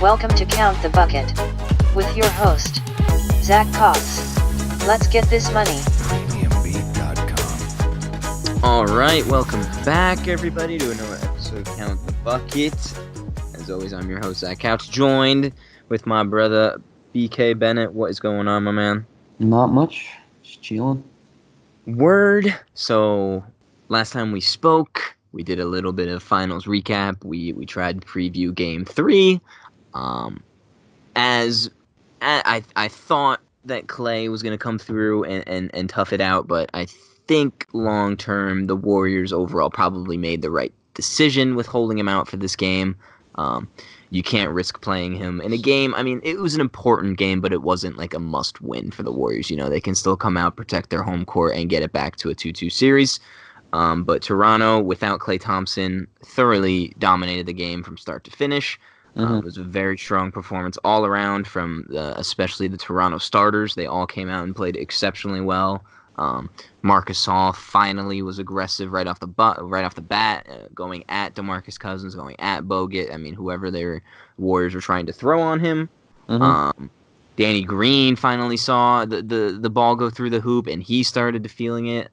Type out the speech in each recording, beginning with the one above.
Welcome to Count the Bucket with your host, Zach Cox. Let's get this money. Alright, welcome back everybody to another episode of Count the Bucket. As always, I'm your host, Zach Couch, joined with my brother, BK Bennett. What is going on, my man? Not much. Just chilling. Word. So, last time we spoke, we did a little bit of finals recap. We tried to preview Game 3. As I thought that Klay was going to come through and tough it out, but I think long term the Warriors overall probably made the right decision with holding him out for this game. You can't risk playing him in a game. I mean, it was an important game, but it wasn't like a must win for the Warriors. You know, they can still come out, protect their home court, and get it back to a 2-2 series. But Toronto, without Klay Thompson, thoroughly dominated the game from start to finish. It was a very strong performance all around from especially the Toronto starters. They all came out and played exceptionally well. Marcus Gasol finally was aggressive right off the bat, going at DeMarcus Cousins, going at Bogut. I mean, whoever their Warriors were trying to throw on him. Danny Green finally saw the ball go through the hoop, and he started to feeling it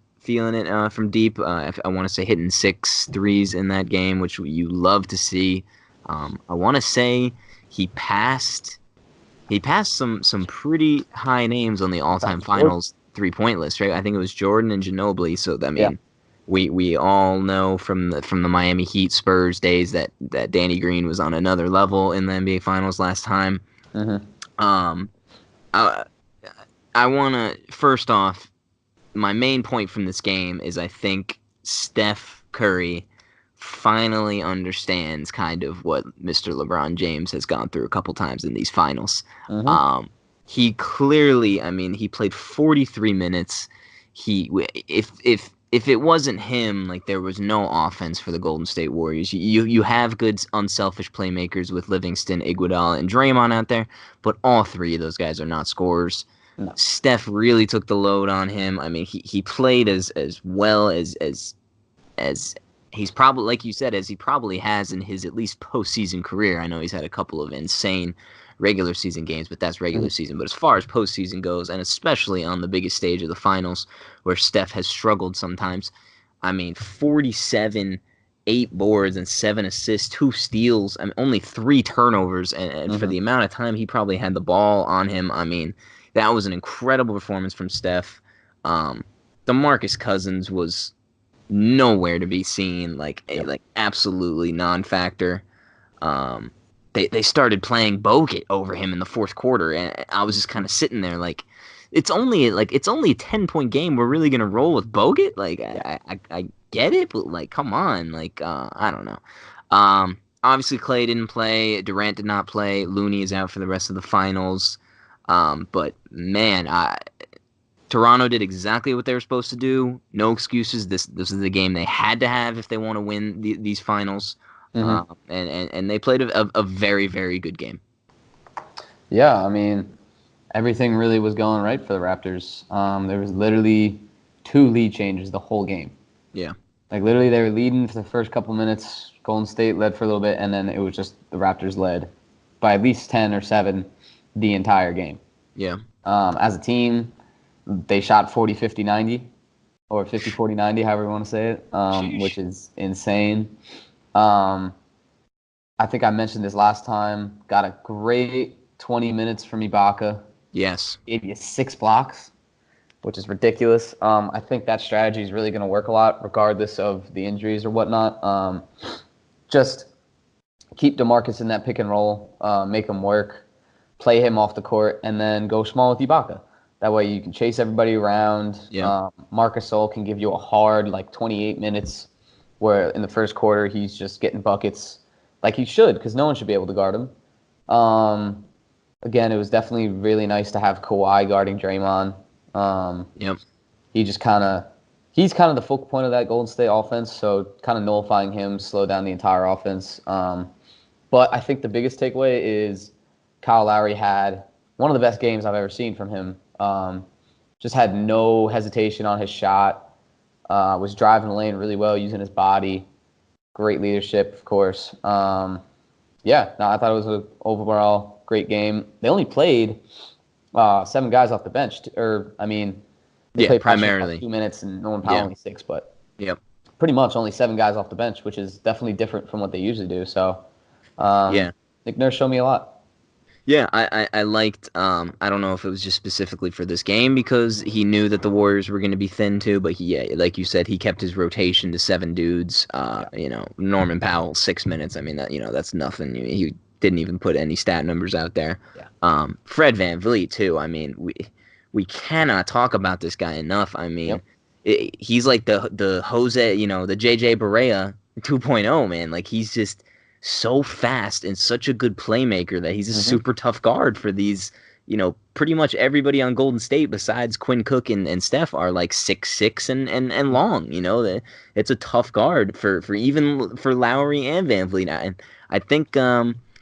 from deep. I want to say hitting 6 threes in that game, which you love to see. I want to say he passed some pretty high names on the all-time finals 3-point list, right? I think it was Jordan and Ginobili. So I mean, we all know from the Miami Heat Spurs days that Danny Green was on another level in the NBA Finals last time. I want to first off, my main point from this game is I think Steph Curry finally understands kind of what Mr. LeBron James has gone through a couple times in these finals. He clearly, I mean, he played 43 minutes. If it wasn't him, like there was no offense for the Golden State Warriors. You have good unselfish playmakers with Livingston, Iguodala, and Draymond out there, but all three of those guys are not scorers. No. Steph really took the load on him. I mean, he played as well as he's probably, like you said, as he probably has in his at least postseason career. I know he's had a couple of insane regular season games, but that's regular season. But as far as postseason goes, and especially on the biggest stage of the finals, where Steph has struggled sometimes, I mean, 47, 8 boards and 7 assists, 2 steals, I mean, only 3 turnovers, and for the amount of time he probably had the ball on him, I mean, that was an incredible performance from Steph. DeMarcus Cousins was nowhere to be seen, like absolutely non-factor. They started playing Bogut over him in the fourth quarter, and I was just kind of sitting there like, it's only a 10-point game. We're really gonna roll with Bogut? Like, I get it, but like, come on, like, I don't know. Obviously Klay didn't play, Durant did not play, Looney is out for the rest of the finals. But man, Toronto did exactly what they were supposed to do. No excuses. This is the game they had to have if they want to win these finals. And they played a very, very good game. Yeah, I mean, everything really was going right for the Raptors. There was literally 2 lead changes the whole game. Yeah. Like, literally, they were leading for the first couple minutes. Golden State led for a little bit, and then it was just the Raptors led by at least 10 or 7 the entire game. Yeah. As a team, they shot 40, 50, 90, or 50, 40, 90, however you want to say it, which is insane. I think I mentioned this last time. Got a great 20 minutes from Ibaka. Yes. Gave you 6 blocks, which is ridiculous. I think that strategy is really going to work a lot, regardless of the injuries or whatnot. Just keep DeMarcus in that pick and roll, make him work, play him off the court, and then go small with Ibaka. That way you can chase everybody around. Yeah. Marcus Gasol can give you a hard, 28 minutes where in the first quarter he's just getting buckets like he should, because no one should be able to guard him. Again, it was definitely really nice to have Kawhi guarding Draymond. Yep. He's kind of the focal point of that Golden State offense, so kind of nullifying him slowed down the entire offense. But I think the biggest takeaway is Kyle Lowry had one of the best games I've ever seen from him. Just had no hesitation on his shot. Was driving the lane really well, using his body. Great leadership, of course. Yeah, no, I thought it was an overall great game. They only played 7 guys off the bench, they Yeah, played pressure for like primarily. 2 minutes and Norman Powell Yeah. only 6, but Yep. pretty much only 7 guys off the bench, which is definitely different from what they usually do. So, um, Yeah. Nick Nurse showed me a lot. Yeah, I liked I don't know if it was just specifically for this game because he knew that the Warriors were going to be thin too, but yeah, like you said, he kept his rotation to 7 dudes. Yeah. Norman Powell 6 minutes. I mean that's nothing. He didn't even put any stat numbers out there. Yeah. Fred VanVleet too. I mean, we cannot talk about this guy enough. I mean, Yep. he's like the Jose, the JJ Barea 2.0, man. Like he's just so fast and such a good playmaker that he's a Hmm. super tough guard for these, pretty much everybody on Golden State besides Quinn Cook and Steph are like 6'6" and long, it's a tough guard for even for Lowry and VanVleet. And I think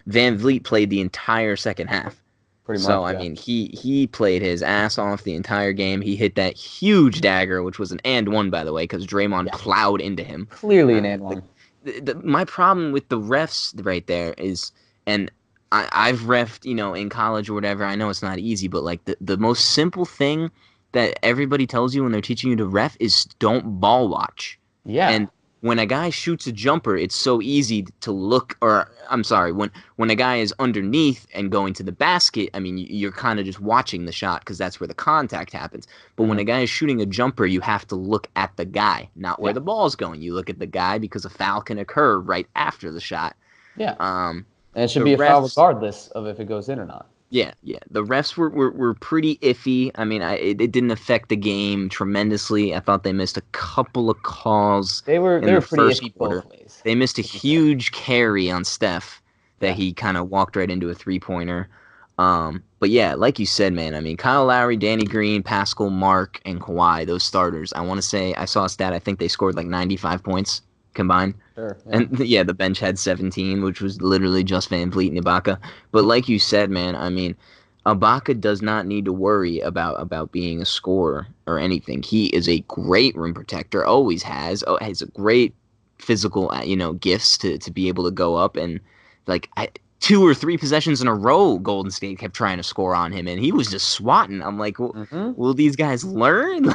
VanVleet played the entire second half. Pretty So much, I yeah. mean, he played his ass off the entire game. He hit that huge dagger, which was an and one, by the way, because Draymond Yeah. plowed into him. Clearly an and one. My problem with the refs right there is, and I've refed, in college or whatever. I know it's not easy, but like the most simple thing that everybody tells you when they're teaching you to ref is don't ball watch. Yeah. And when a guy shoots a jumper, it's so easy to look, or I'm sorry, when a guy is underneath and going to the basket, I mean, you're kind of just watching the shot because that's where the contact happens. But when a guy is shooting a jumper, you have to look at the guy, not where Yeah. the ball's going. You look at the guy because a foul can occur right after the shot. Yeah. Um, And it should the be a foul refs, regardless of if it goes in or not. yeah, yeah. The refs were pretty iffy. I mean, it didn't affect the game tremendously. I thought they missed a couple of calls They were in the pretty first iffy quarter. both ways. They missed a To be fair. huge carry on Steph that Yeah. he kind of walked right into a 3-pointer. But yeah, like you said, man, I mean, Kyle Lowry, Danny Green, Pascal, Mark, and Kawhi, those starters, I want to say, I saw a stat, I think they scored like 95 points combined. Sure. Yeah. And yeah, the bench had 17, which was literally just VanVleet and Ibaka. But like you said, man, I mean, Ibaka does not need to worry about being a scorer or anything. He is a great rim protector, always has. Oh, has a great physical, gifts to be able to go up and like 2 or 3 possessions in a row, Golden State kept trying to score on him, and he was just swatting. I'm like, Mm-hmm. will these guys learn?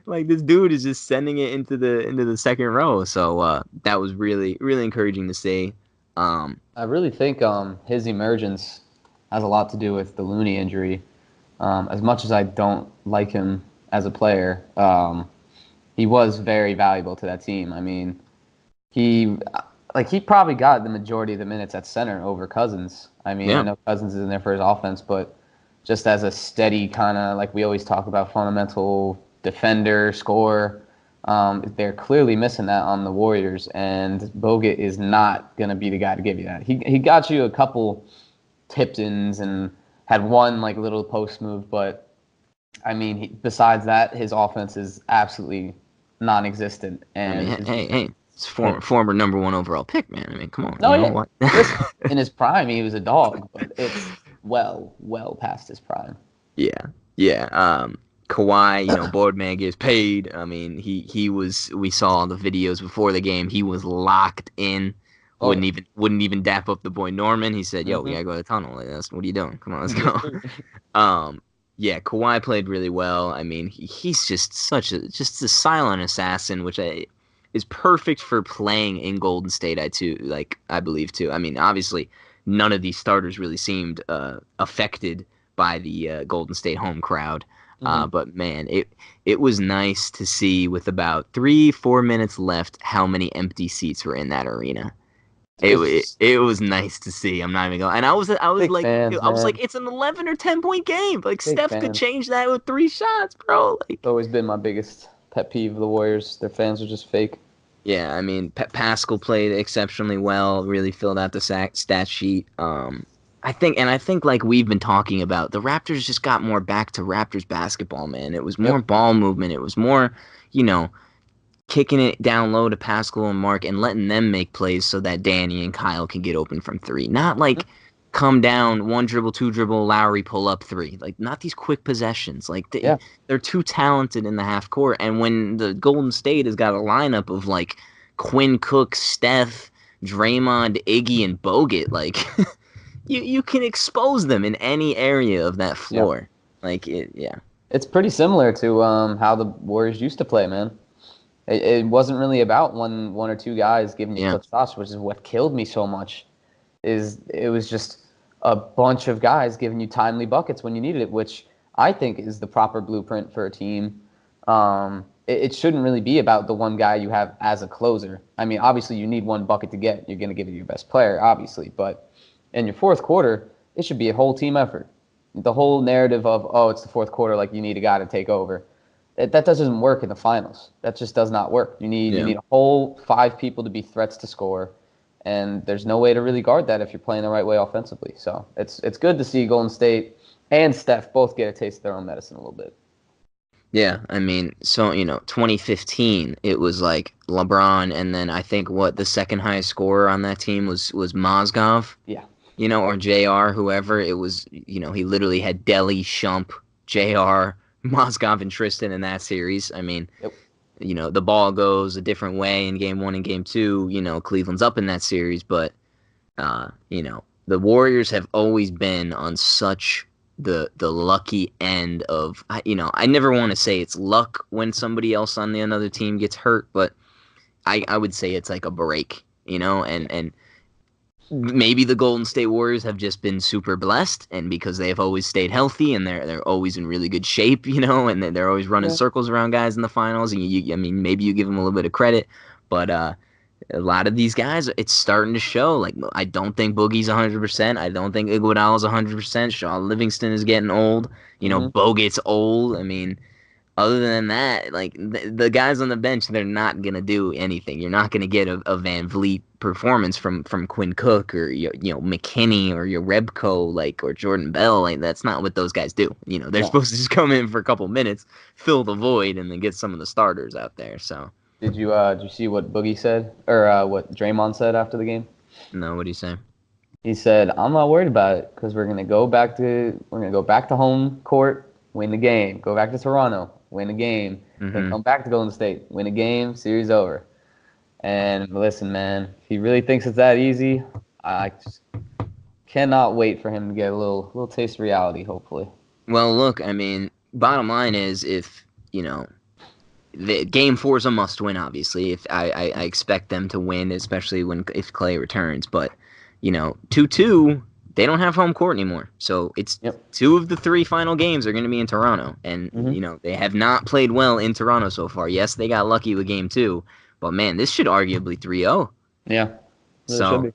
Like this dude is just sending it into the second row. So that was really really encouraging to see. I really think his emergence has a lot to do with the Looney injury. As much as I don't like him as a player, he was very valuable to that team. I mean, he probably got the majority of the minutes at center over Cousins. I mean, Yeah. I know Cousins is in there for his offense, but just as a steady kind of, like we always talk about, fundamental defender, scorer, they're clearly missing that on the Warriors, and Bogut is not going to be the guy to give you that. He got you a couple tip-ins and had one like little post move, but I mean, besides that, his offense is absolutely non-existent. I mean, And hey, it's former number 1 overall pick, man. I mean, come on. no, you know yeah. what? Listen, in his prime, he was a dog, but it's well past his prime. Yeah, yeah. Kawhi, Boardman gets paid. I mean, he was. We saw the videos before the game. He was locked in. Oh, Wouldn't even dap up the boy Norman. He said, "Yo, we Mhm. gotta go to the tunnel. Like, what are you doing? Come on, let's go." Yeah, Kawhi played really well. I mean, he's just just a silent assassin, which is perfect for playing in Golden State. I believe too. I mean, obviously, none of these starters really seemed affected by the Golden State home crowd. Mhm. But man, it was nice to see with about 3-4 minutes left how many empty seats were in that arena. It was nice to see. I'm not even going. And I was Big like fans, I was like man. it's an 11 or 10 point game. Like Big Steph could fans. change that with 3 shots, bro. Like It's always been my biggest pet peeve of the Warriors. Their fans are just fake. yeah, I mean Pascal played exceptionally well. Really filled out the stat sheet. I think like we've been talking about, the Raptors just got more back to Raptors basketball, man. It was more Yep. ball movement. It was more, kicking it down low to Pascal and Mark and letting them make plays so that Danny and Kyle can get open from 3. Not like come down, 1 dribble, 2 dribble, Lowry pull up 3. Like not these quick possessions. Like Yeah. they're too talented in the half court. And when the Golden State has got a lineup of like Quinn Cook, Steph, Draymond, Iggy, and Bogut, like you can expose them in any area of that floor. Yeah. It's pretty similar to how the Warriors used to play, man. It wasn't really about one or two guys giving you clip shots, which is what killed me so much. It was just a bunch of guys giving you timely buckets when you needed it, which I think is the proper blueprint for a team. It shouldn't really be about the one guy you have as a closer. I mean, obviously you need one bucket to get. You're going to give it to your best player, obviously. But in your fourth quarter, it should be a whole team effort. The whole narrative of, oh, it's the fourth quarter, like you need a guy to take over. That doesn't work in the finals. That just does not work. You need a whole 5 people to be threats to score. And there's no way to really guard that if you're playing the right way offensively. So it's good to see Golden State and Steph both get a taste of their own medicine a little bit. Yeah, I mean, so, 2015, it was like LeBron, and then I think the second highest scorer on that team was Mozgov. Yeah. Or JR, whoever. It was, he literally had Delly, Shump, JR, Mozgov, and Tristan in that series. I mean, the ball goes a different way in game 1 and game 2. Cleveland's up in that series, but, the Warriors have always been on such the lucky end of, I never want to say it's luck when somebody else on another team gets hurt, but I would say it's like a break, and maybe the Golden State Warriors have just been super blessed, and because they have always stayed healthy and they're always in really good shape, and they're always running circles around guys in the finals, and maybe you give them a little bit of credit, but a lot of these guys, it's starting to show. Like, I don't think Boogie's 100%. I don't think Iguodala's 100%. Shaw Livingston is getting old. Bogut's old. I mean, other than that, like the guys on the bench, they're not gonna do anything. You're not gonna get a Van Vliet performance from Quinn Cook or McKinney or your Rebko or Jordan Bell. Like, that's not what those guys do. They're supposed to just come in for a couple minutes, fill the void, and then get some of the starters out there. So. Did you see what Boogie said or what Draymond said after the game? No, what did he say? He said, "I'm not worried about it because we're gonna go back to home court, win the game. Go back to Toronto, win the game. Then come back to Golden State, win a game, series over." And listen, man, if he really thinks it's that easy, I just cannot wait for him to get a little taste of reality. Hopefully. Well, look, I mean, bottom line is if the Game 4 is a must-win, obviously. If I expect them to win, especially if Klay returns. But 2-2, they don't have home court anymore. So it's 2 of the 3 final games are going to be in Toronto, and they have not played well in Toronto so far. Yes, they got lucky with Game 2, but man, this should arguably 3-0. Yeah, so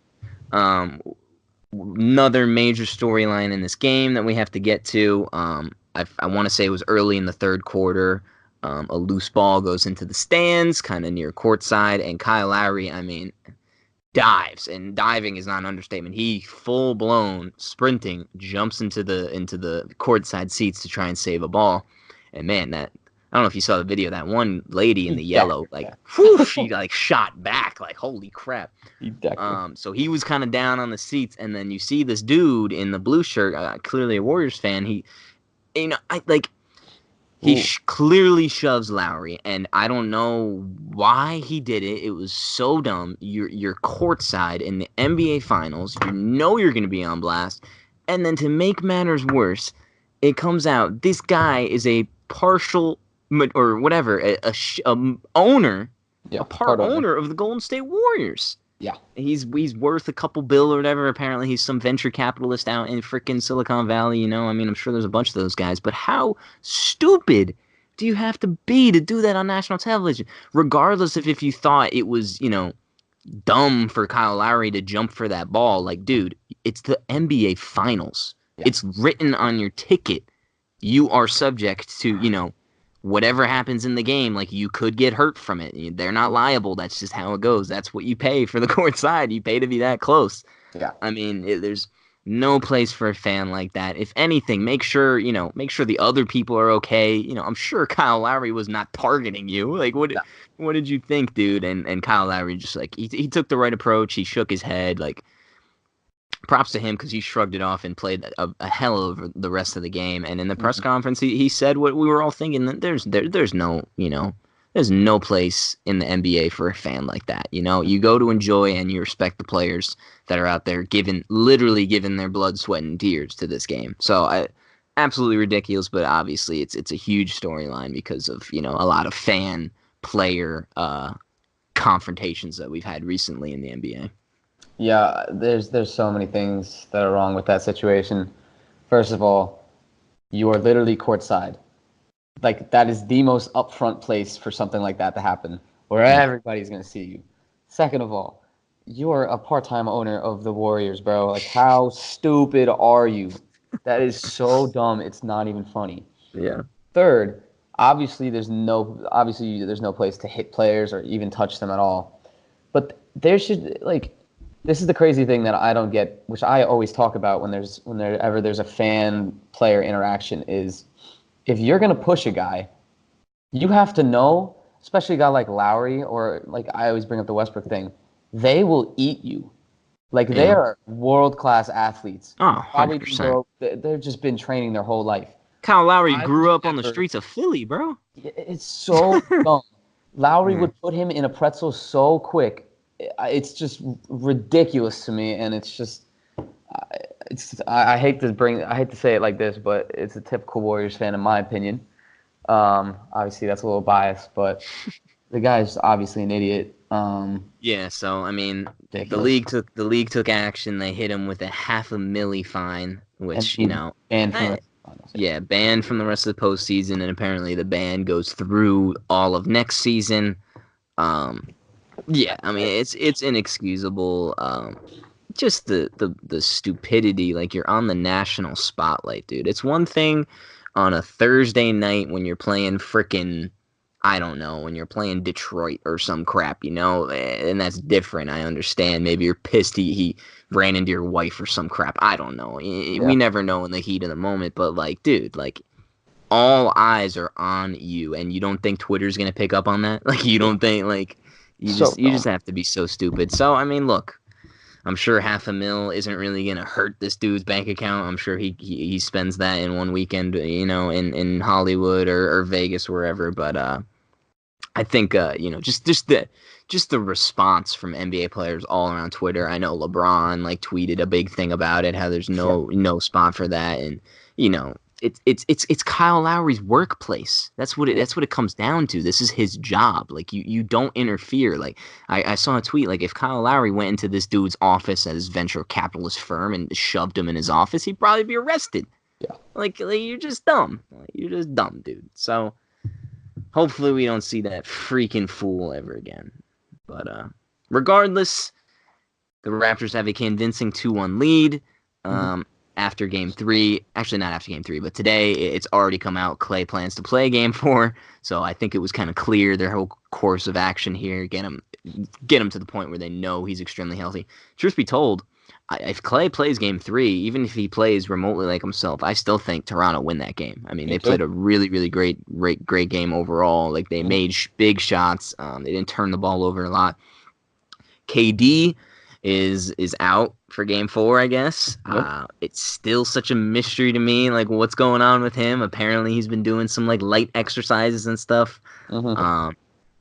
another major storyline in this game that we have to get to. I want to say it was early in the third quarter. A loose ball goes into the stands, kind of near courtside, and Kyle Lowry, dives, and diving is not an understatement. He full blown sprinting jumps into the courtside seats to try and save a ball, and man, I don't know if you saw the video. That one lady in the yellow, she shot back, like holy crap. So he was kind of down on the seats, and then you see this dude in the blue shirt, clearly a Warriors fan. He clearly shoves Lowry, and I don't know why he did it. It was so dumb. You're courtside in the NBA Finals. You're going to be on blast. And then to make matters worse, it comes out this guy is a partial or whatever, owner, a part owner of the Golden State Warriors. Yeah. He's worth a couple bill or whatever. Apparently he's some venture capitalist out in frickin' Silicon Valley, I'm sure there's a bunch of those guys, but how stupid do you have to be to do that on national television? Regardless of if you thought it was, dumb for Kyle Lowry to jump for that ball. Like, dude, it's the NBA Finals. Yeah. It's written on your ticket. You are subject to, whatever happens in the game, like you could get hurt from it. They're not liable. That's just how it goes. That's what you pay for the court side. You pay to be that close. Yeah. There's no place for a fan like that. If anything, make sure the other people are okay. I'm sure Kyle Lowry was not targeting you. Like, what did you think, dude? And Kyle Lowry just he took the right approach. He shook his head. Like, props to him because he shrugged it off and played a hell of the rest of the game. And in the press conference, he said what we were all thinking, that there's no There's no place in the NBA for a fan like that. You know, you go to enjoy and you respect the players that are out there literally giving their blood, sweat, and tears to this game. So absolutely ridiculous, but obviously it's a huge storyline because of, you know, a lot of fan player confrontations that we've had recently in the NBA. Yeah, there's so many things that are wrong with that situation. First of all, you are literally courtside. Like, that is the most upfront place for something like that to happen, where everybody's going to see you. Second of all, you're a part-time owner of the Warriors, bro. Like, how stupid are you? That is so dumb. It's not even funny. Yeah. Third, obviously there's no place to hit players or even touch them at all. But there should, like, this is the crazy thing that I don't get, which I always talk about when there's a fan player interaction, is if you're going to push a guy, you have to know, especially a guy like Lowry, or like I always bring up the Westbrook thing, they will eat you. Like, they are world-class athletes. Oh, Probably 100%. they've just been training their whole life. Kyle Lowry I've grew up on the never- streets of Philly, bro. It's so dumb. Lowry would put him in a pretzel so quick. It's just ridiculous to me, and it's just I hate to say it like this, but it's a typical Warriors fan in my opinion. Obviously that's a little biased, but the guy's obviously an idiot. Yeah, so I mean, Ridiculous. the league took action. They hit him with a $500,000 fine, which, you know, banned from I- the finals. yeah, banned from the rest of the postseason, and apparently the ban goes through all of next season. Yeah, I mean, it's inexcusable. Just the stupidity. Like, you're on the national spotlight, dude. It's one thing on a Thursday night when you're playing frickin', I don't know, when you're playing Detroit or some crap, you know, and that's different. I understand. Maybe you're pissed he ran into your wife or some crap. I don't know. We never know in the heat of the moment, but, like, dude, like, all eyes are on you, and you don't think Twitter's gonna pick up on that? Like, you don't think, like, you just have to be so stupid. So, I mean, look, I'm sure $500,000 isn't really gonna hurt this dude's bank account. I'm sure he spends that in one weekend, you know, in Hollywood or Vegas, wherever. But I think you know, just the response from NBA players all around Twitter. I know LeBron like tweeted a big thing about it, how there's no spot for that, and you know, it's Kyle Lowry's workplace. That's what it comes down to. This is his job. Like, you don't interfere. Like, I saw a tweet, like, if Kyle Lowry went into this dude's office at his venture capitalist firm and shoved him in his office, he'd probably be arrested. Yeah. Like you're just dumb. You're just dumb, dude. So hopefully we don't see that freaking fool ever again. But regardless, the Raptors have a convincing 2-1 lead. After Game 3, actually not after Game 3, but today it's already come out. Klay plans to play Game 4, so I think it was kind of clear their whole course of action here. Get him to the point where they know he's extremely healthy. Truth be told, if Klay plays Game 3, even if he plays remotely like himself, I still think Toronto win that game. I mean, they played a really, really great game overall. Like, they made big shots. They didn't turn the ball over a lot. KD is out for Game 4, I guess. It's still such a mystery to me, like, what's going on with him. Apparently he's been doing some like light exercises and stuff.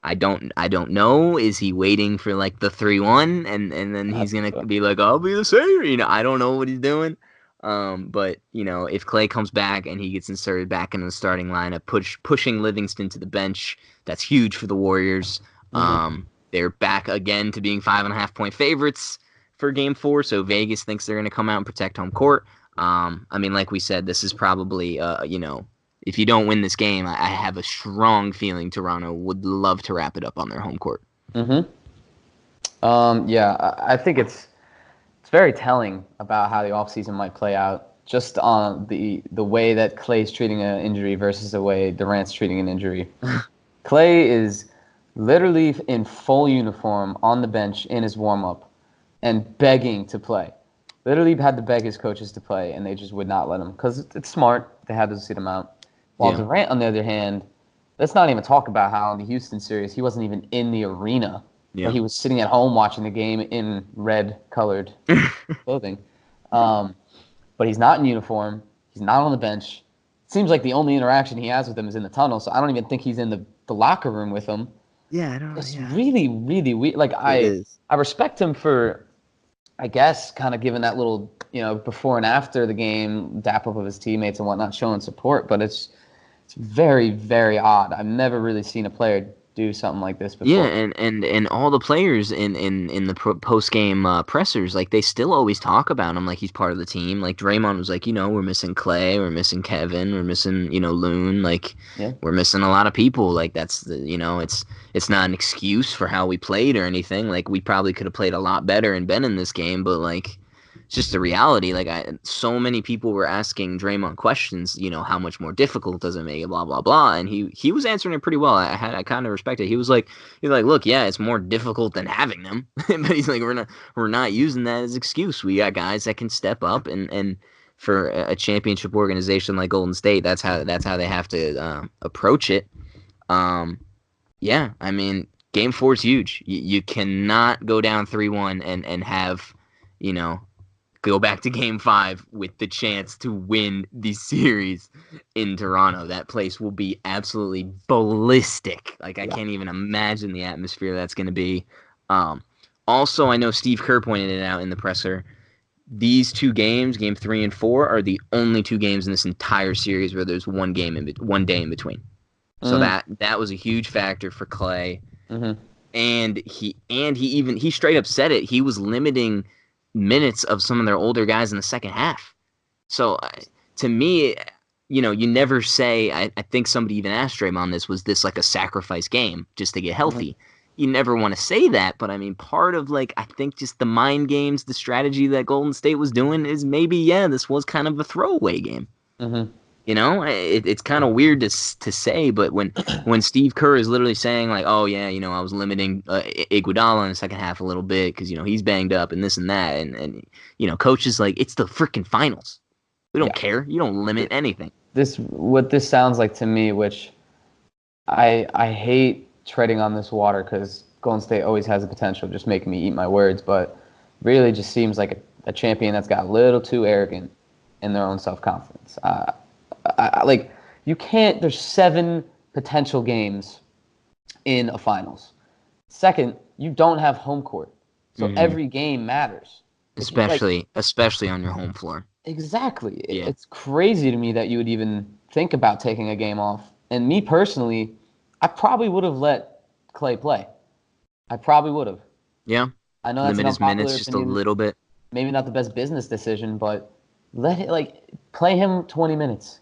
I don't know. Is he waiting for like the 3-1 and then he's gonna be like, I'll be the savior? You know, I don't know what he's doing. But you know, if Klay comes back and he gets inserted back into the starting lineup, pushing Livingston to the bench, that's huge for the Warriors. They're back again to being 5.5-point favorites for Game 4, so Vegas thinks they're going to come out and protect home court. I mean, like we said, this is probably, you know, if you don't win this game, I have a strong feeling Toronto would love to wrap it up on their home court. Yeah, I think it's very telling about how the offseason might play out, just on the way that Klay's treating an injury versus the way Durant's treating an injury. Klay is literally in full uniform on the bench in his warm-up and begging to play. Literally had to beg his coaches to play, and they just would not let him because it's smart. They had to sit him out. While Durant, on the other hand, let's not even talk about how in the Houston series he wasn't even in the arena. Yeah. He was sitting at home watching the game in red-colored clothing. But he's not in uniform. He's not on the bench. seems like the only interaction he has with him is in the tunnel. So I don't even think he's in the locker room with him. Yeah, I don't know. It's Yeah, really, really weird. Like it is. I respect him for, I guess, kind of giving that little, before and after the game, dap up of his teammates and whatnot, showing support. But it's very, very odd. I've never really seen a player do something like this Yeah, before. and all the players in the post game pressers, like they still always talk about him like he's part of the team. Like Draymond was like, we're missing Klay, we're missing Kevin, we're missing Loon, like Yeah. we're missing a lot of people. Like that's it's not an excuse for how we played or anything. Like we probably could have played a lot better and been in this game, but like it's just the reality. Like so many people were asking Draymond questions. How much more difficult does it make it? Blah blah blah. And he was answering it pretty well. I kind of respect it. He's like, look, yeah, it's more difficult than having them, but he's like, we're not using that as excuse. We got guys that can step up and for a championship organization like Golden State, that's how they have to approach it. Yeah, I mean, Game 4 is huge. You cannot go down 3-1 and have you know go back to Game 5 with the chance to win the series in Toronto. That place will be absolutely ballistic. Like, I can't even imagine the atmosphere that's going to be. Also, I know Steve Kerr pointed it out in the presser. These two games, Game 3 and 4, are the only two games in this entire series where there's one day in between. So that was a huge factor for Klay. Mm-hmm. And he straight up said it. He was limiting minutes of some of their older guys in the second half. So to me, you never say, I think somebody even asked Draymond this, was this like a sacrifice game just to get healthy? Mm-hmm. You never want to say that, but I mean, part of I think just the mind games, the strategy that Golden State was doing is maybe, this was kind of a throwaway game. Mm-hmm. It's kind of weird to say, but when Steve Kerr is literally saying like, oh yeah, I was limiting Iguodala in the second half a little bit because he's banged up and this and that, and coach is like, it's the freaking finals. We don't care. You don't limit anything. What this sounds like to me, which I hate treading on this water because Golden State always has the potential of just making me eat my words, but really just seems like a champion that's got a little too arrogant in their own self-confidence. You can't. There's 7 potential games in a finals. Second, you don't have home court, so every game matters. Especially on your home floor. Exactly. Yeah. It's crazy to me that you would even think about taking a game off. And me personally, I probably would have let Klay play. I probably would have. Yeah. I know that's limit his minutes just opinion, a little bit. Maybe not the best business decision, but play him 20 minutes.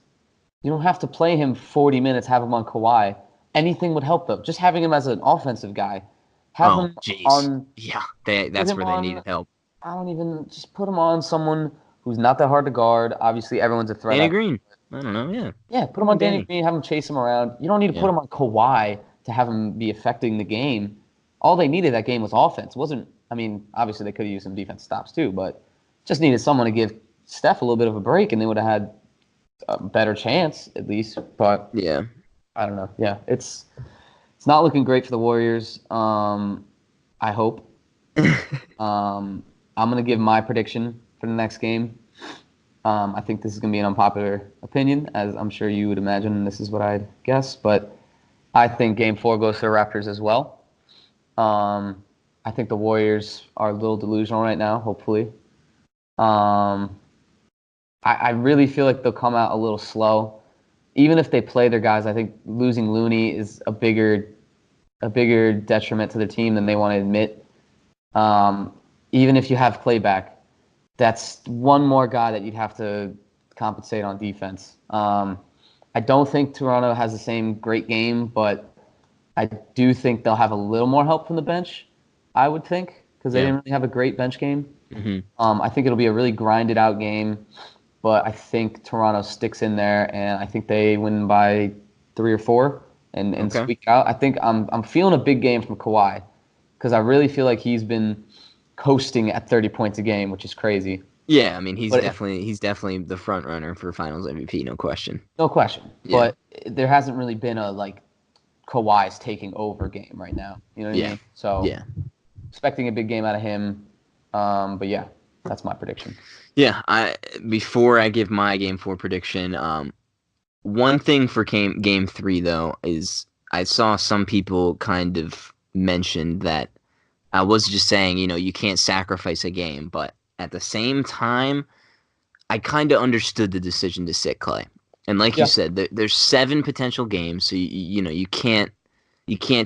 You don't have to play him 40 minutes, have him on Kawhi. Anything would help, though. Just having him as an offensive guy. Have him on... Yeah, that's where they needed help. Just put him on someone who's not that hard to guard. Obviously, everyone's a threat. Danny Green. I don't know, yeah. Yeah, put him on Danny Green, have him chase him around. You don't need to put him on Kawhi to have him be affecting the game. All they needed that game was offense. Obviously they could have used some defense stops too, but just needed someone to give Steph a little bit of a break, and they would have had a better chance at least. But yeah, I don't know. Yeah, it's not looking great for the Warriors. I hope. I'm gonna give my prediction for the next game. I think this is gonna be an unpopular opinion, as I'm sure you would imagine. This is what I'd guess, but I think Game 4 goes to the Raptors as well. I think the Warriors are a little delusional right now. Hopefully. I really feel like they'll come out a little slow. Even if they play their guys, I think losing Looney is a bigger detriment to their team than they want to admit. Even if you have Klay back, that's one more guy that you'd have to compensate on defense. I don't think Toronto has the same great game, but I do think they'll have a little more help from the bench, I would think, because they didn't really have a great bench game. Mm-hmm. I think it'll be a really grinded out game. But I think Toronto sticks in there, and I think they win by 3 or 4 and squeak out. I think I'm feeling a big game from Kawhi because I really feel like he's been coasting at 30 points a game, which is crazy. Yeah, he's definitely the front runner for Finals MVP, no question. No question. Yeah. But there hasn't really been a Kawhi's taking over game right now. You know what I mean? So expecting a big game out of him. But yeah, that's my prediction. Yeah, before I give my Game 4 prediction, One thing for game 3 though is I saw some people kind of mention that I was just saying, you can't sacrifice a game, but at the same time, I kind of understood the decision to sit Clay. And like you Yeah. said, there's 7 potential games, so you can't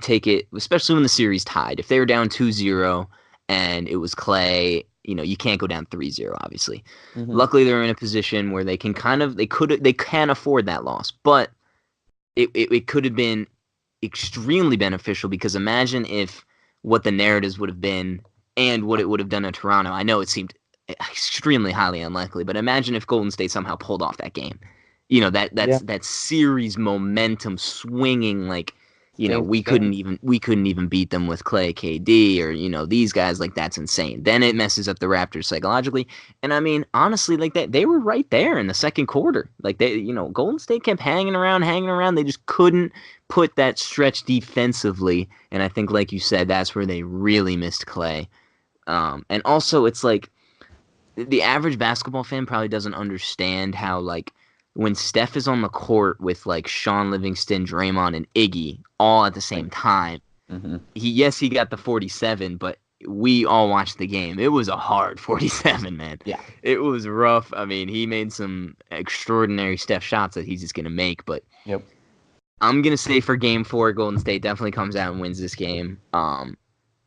take it, especially when the series tied. If they were down 2-0 and it was Clay, you can't go down 3-0, obviously. Hmm. Luckily they're in a position where they can afford that loss, but it could have been extremely beneficial because imagine if what the narratives would have been and what it would have done in Toronto. I know it seemed extremely highly unlikely, but imagine if Golden State somehow pulled off that game. Yeah. That series momentum swinging like Dangerous we couldn't even beat them with Clay, KD, or these guys. Like, that's insane. Then it messes up the Raptors psychologically. And I mean, honestly, like, that they were right there in the second quarter. Like, Golden State kept hanging around. They just couldn't put that stretch defensively. And I think, like you said, that's where they really missed Clay. And also, it's like the average basketball fan probably doesn't understand how, like, when Steph is on the court with like Sean Livingston, Draymond, and Iggy all at the same time, Mm-hmm. he got the 47, but we all watched the game. It was a hard 47, man. Yeah. It was rough. I mean, he made some extraordinary Steph shots that he's just gonna make, but Yep. I'm gonna say for game 4, Golden State definitely comes out and wins this game.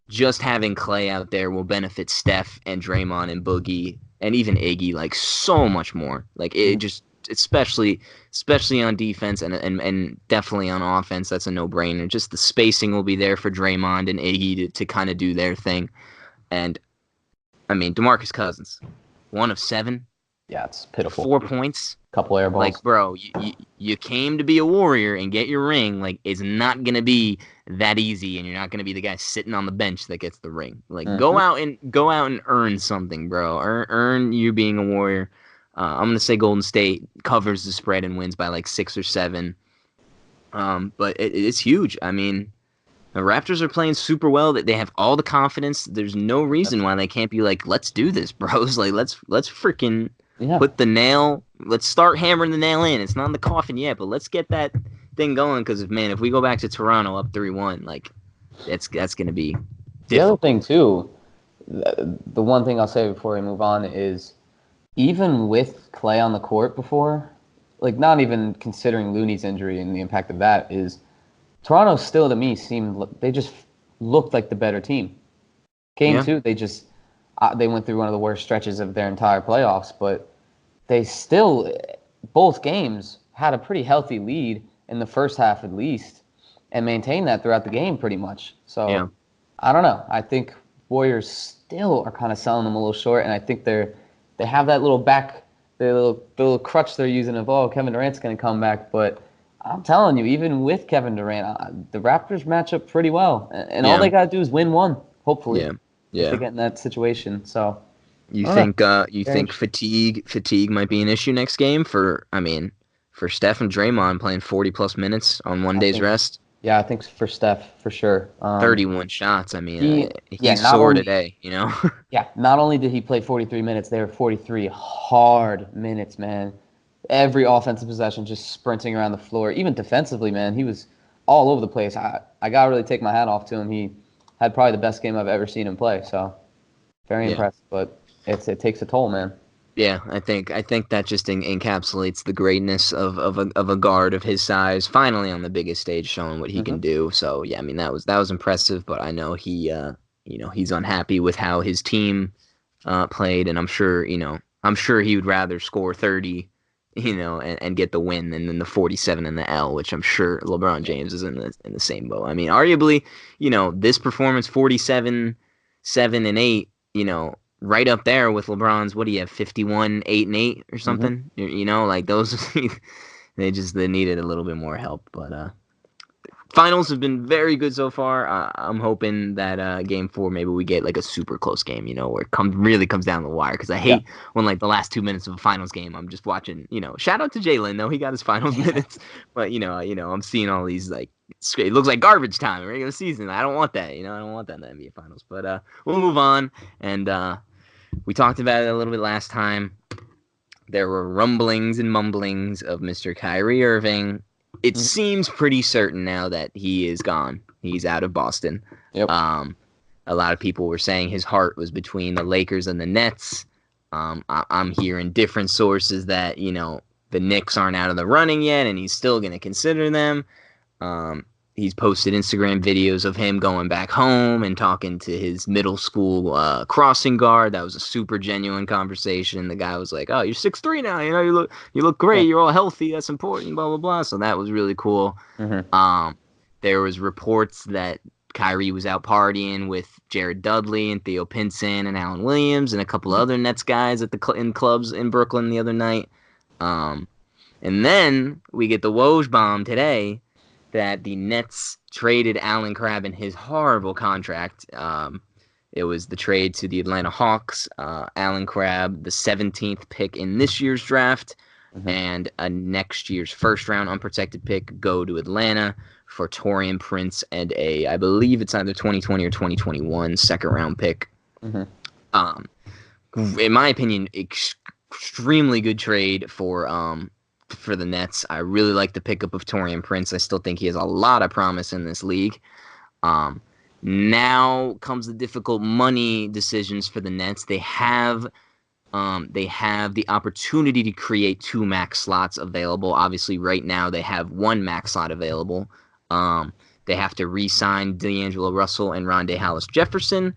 Just having Clay out there will benefit Steph and Draymond and Boogie and even Iggy like so much more. Like, it just, especially on defense and definitely on offense, that's a no-brainer. Just the spacing will be there for Draymond and Iggy to kind of do their thing. And I mean, DeMarcus Cousins, 1 of 7, Yeah, it's pitiful. 4 points. Couple air balls. Like, bro, you came to be a Warrior and get your ring. Like, it's not gonna be that easy, and you're not gonna be the guy sitting on the bench that gets the ring. Like, go out and earn something, bro. Earn you being a Warrior. I'm gonna say Golden State covers the spread and wins by like 6 or 7. But it's huge. I mean, the Raptors are playing super well. That they have all the confidence. There's no reason why they can't be like, let's do this, bros. Like, let's freaking let's start hammering the nail in. It's not in the coffin yet, but let's get that thing going. Because if we go back to Toronto up 3-1, like, that's gonna be difficult. The other thing too, the one thing I'll say before we move on is, even with Clay on the court before, like, not even considering Looney's injury and the impact of that, is Toronto still, to me, they just looked like the better team. Game 2, they went through one of the worst stretches of their entire playoffs, but they still, both games, had a pretty healthy lead in the first half at least, and maintained that throughout the game pretty much. So, I don't know. I think Warriors still are kind of selling them a little short, and I think they have that little the little crutch they're using of, Kevin Durant's going to come back. But I'm telling you, even with Kevin Durant, the Raptors match up pretty well. And all they got to do is win one, hopefully, if they get in that situation. So you think fatigue might be an issue next game for Steph and Draymond playing 40-plus minutes on one day's rest? Yeah, I think for Steph, for sure. 31 shots. I mean, he's sore today, Yeah, not only did he play 43 minutes, they were 43 hard minutes, man. Every offensive possession, just sprinting around the floor. Even defensively, man, he was all over the place. I got to really take my hat off to him. He had probably the best game I've ever seen him play, so very impressive. But it takes a toll, man. Yeah, I think that just encapsulates the greatness of a guard of his size finally on the biggest stage, showing what he can do. So yeah, I mean, that was impressive. But I know he's unhappy with how his team played, and I'm sure he would rather score 30, and get the win than the 47 in the L, which I'm sure LeBron James is in the same boat. I mean, arguably, this performance, 47, 7 and 8, right up there with LeBron's, what do you have, 51, 8 and 8 or something? Like those, they needed a little bit more help. But finals have been very good so far. I'm hoping that game 4, maybe we get like a super close game, where it really comes down the wire. Because I hate when like the last 2 minutes of a finals game, I'm just watching. Shout out to Jalen though, he got his finals minutes. But I'm seeing all these like, it looks like garbage time in regular season. I don't want that. I don't want that in the NBA finals. But we'll move on. And we talked about it a little bit last time. there were rumblings and mumblings of Mr. Kyrie Irving. It seems pretty certain now that he is gone. He's out of Boston. Yep. A lot of people were saying his heart was between the Lakers and the Nets. I'm hearing different sources that, the Knicks aren't out of the running yet, and he's still going to consider them. He's posted Instagram videos of him going back home and talking to his middle school crossing guard. That was a super genuine conversation. The guy was like, "Oh, you're 6'3" now. You look great. You're all healthy. That's important." Blah blah blah. So that was really cool. There was reports that Kyrie was out partying with Jared Dudley and Theo Pinson and Alan Williams and a couple other Nets guys at in clubs in Brooklyn the other night. And then we get the Woj bomb today that the Nets traded Allen Crabbe in his horrible contract. It was the trade to the Atlanta Hawks. Allen Crabbe, the 17th pick in this year's draft, and a next year's first-round unprotected pick go to Atlanta for Taurean Prince and I believe it's either 2020 or 2021 second-round pick. In my opinion, extremely good trade for the Nets. I really like the pickup of Taurean Prince. I still think he has a lot of promise in this league. Now comes the difficult money decisions for the Nets. They have the opportunity to create 2 max slots available. Obviously, right now they have 1 max slot available. They have to re-sign D'Angelo Russell and Rondae Hollis-Jefferson.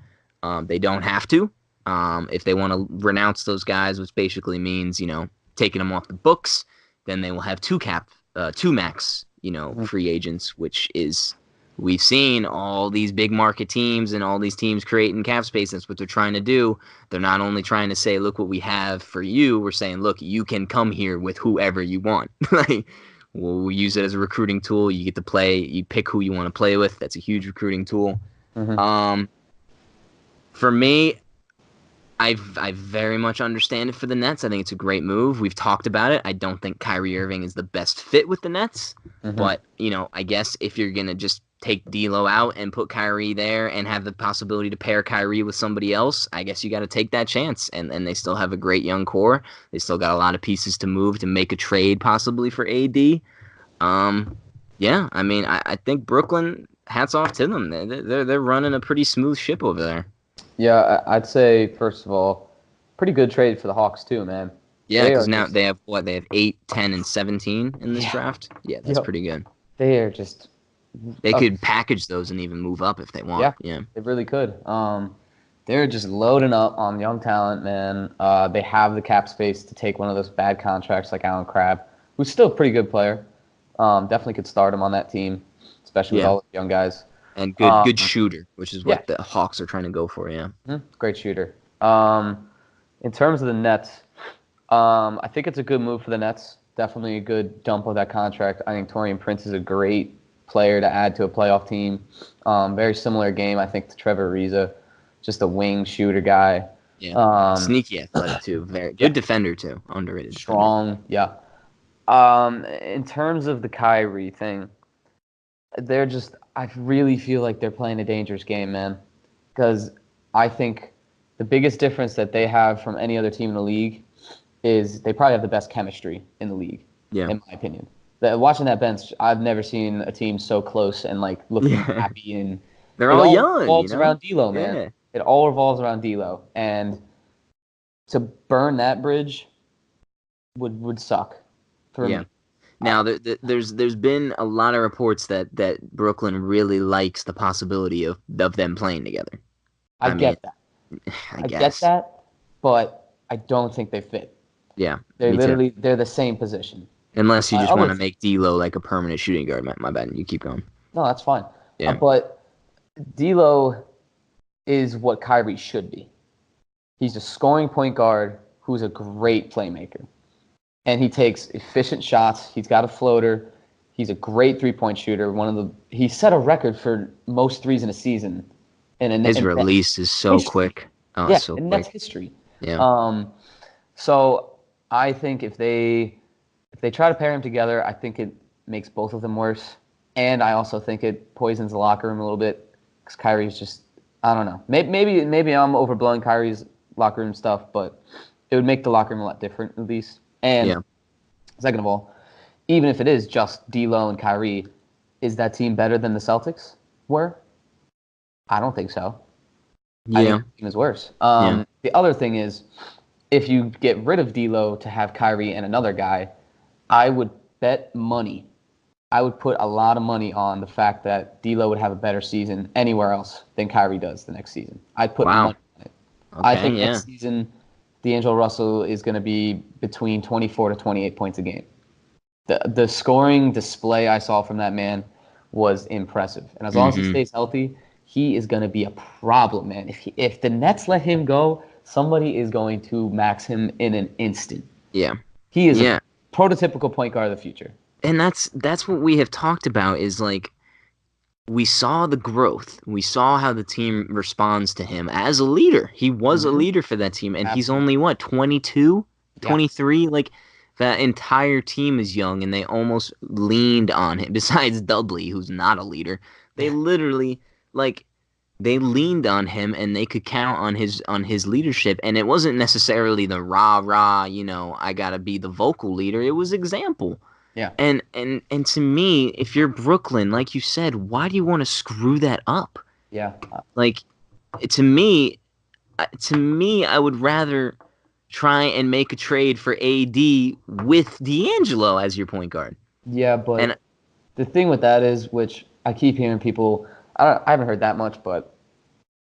They don't have to. If they want to renounce those guys, which basically means, taking them off the books, then they will have 2 max, free agents, which is, we've seen all these big market teams and all these teams creating cap space. That's what they're trying to do. They're not only trying to say, look what we have for you. We're saying, look, you can come here with whoever you want. We'll use it as a recruiting tool. You get to play. You pick who you want to play with. That's a huge recruiting tool. For me, I very much understand it for the Nets. I think it's a great move. We've talked about it. I don't think Kyrie Irving is the best fit with the Nets. But, I guess if you're going to just take D'Lo out and put Kyrie there and have the possibility to pair Kyrie with somebody else, I guess you got to take that chance. And they still have a great young core. They still got a lot of pieces to move to make a trade possibly for AD. I think Brooklyn, hats off to them. They're running a pretty smooth ship over there. Yeah, I'd say, first of all, pretty good trade for the Hawks too, man. Yeah, because now they have 8, 10, and 17 in this draft. Yeah, that's pretty good. They are just... They could package those and even move up if they want. Yeah, they really could. They're just loading up on young talent, man. They have the cap space to take one of those bad contracts like Allen Crabbe, who's still a pretty good player. Definitely could start him on that team, especially with all the young guys. And good shooter, which is what the Hawks are trying to go for, Great shooter. In terms of the Nets, I think it's a good move for the Nets. Definitely a good dump of that contract. I think Taurean Prince is a great player to add to a playoff team. Very similar game, I think, to Trevor Ariza. Just a wing shooter guy. Yeah. Sneaky athletic, too. Very good defender, too. Underrated. Strong, yeah. In terms of the Kyrie thing, I really feel like they're playing a dangerous game, man. Because I think the biggest difference that they have from any other team in the league is they probably have the best chemistry in the league, in my opinion. Watching that bench, I've never seen a team so close and looking happy. And they're all young. It all revolves around D'Lo, man. Yeah. It all revolves around D'Lo, and to burn that bridge would suck for me. Now, there's been a lot of reports that Brooklyn really likes the possibility of them playing together. I get that, but I don't think they fit. Yeah, they're the same position. Unless you just want to make D'Lo like a permanent shooting guard. My bad. You keep going. No, that's fine. Yeah. But D'Lo is what Kyrie should be. He's a scoring point guard who's a great playmaker. And he takes efficient shots. He's got a floater. He's a great three-point shooter. He set a record for most threes in a season. His release is so quick. Oh, so and quick. that's history. Yeah. So I think if they try to pair them together, I think it makes both of them worse. And I also think it poisons the locker room a little bit because Kyrie's just, I don't know. Maybe I'm overblowing Kyrie's locker room stuff, but it would make the locker room a lot different at least. And Yeah. second of all, even if it is just D'Lo and Kyrie, is that team better than the Celtics were? I don't think so. I think Yeah. the team is worse. Yeah. The other thing is, if you get rid of D'Lo to have Kyrie and another guy, I would bet money. I would put a lot of money on the fact that D'Lo would have a better season anywhere else than Kyrie does the next season. I'd put Wow. money on it. I Okay. think Yeah. next season, D'Angelo Russell is going to be between 24 to 28 points a game. The scoring display I saw from that man was impressive. And as long as he Mm-hmm. stays healthy, he is going to be a problem, man. If the Nets let him go, somebody is going to max him in an instant. Yeah. He is a Yeah. prototypical point guard of the future. And that's what we have talked about is like we saw the growth. We saw how the team responds to him as a leader. He was a Mhm. leader for that team, and he's Absolutely. only, what, 22, Yeah. 23? Like, that entire team is young, and they almost leaned on him. Besides Dudley, who's not a leader, they literally, like, they leaned on him, and they could count on his leadership. And it wasn't necessarily the rah rah, I gotta be the vocal leader. It was example. Yeah. And to me, if you're Brooklyn, like you said, why do you want to screw that up? Yeah. Like to me, I would rather try and make a trade for AD with D'Angelo as your point guard. Yeah, And but the thing with that is, which I keep hearing people, I haven't heard that much, but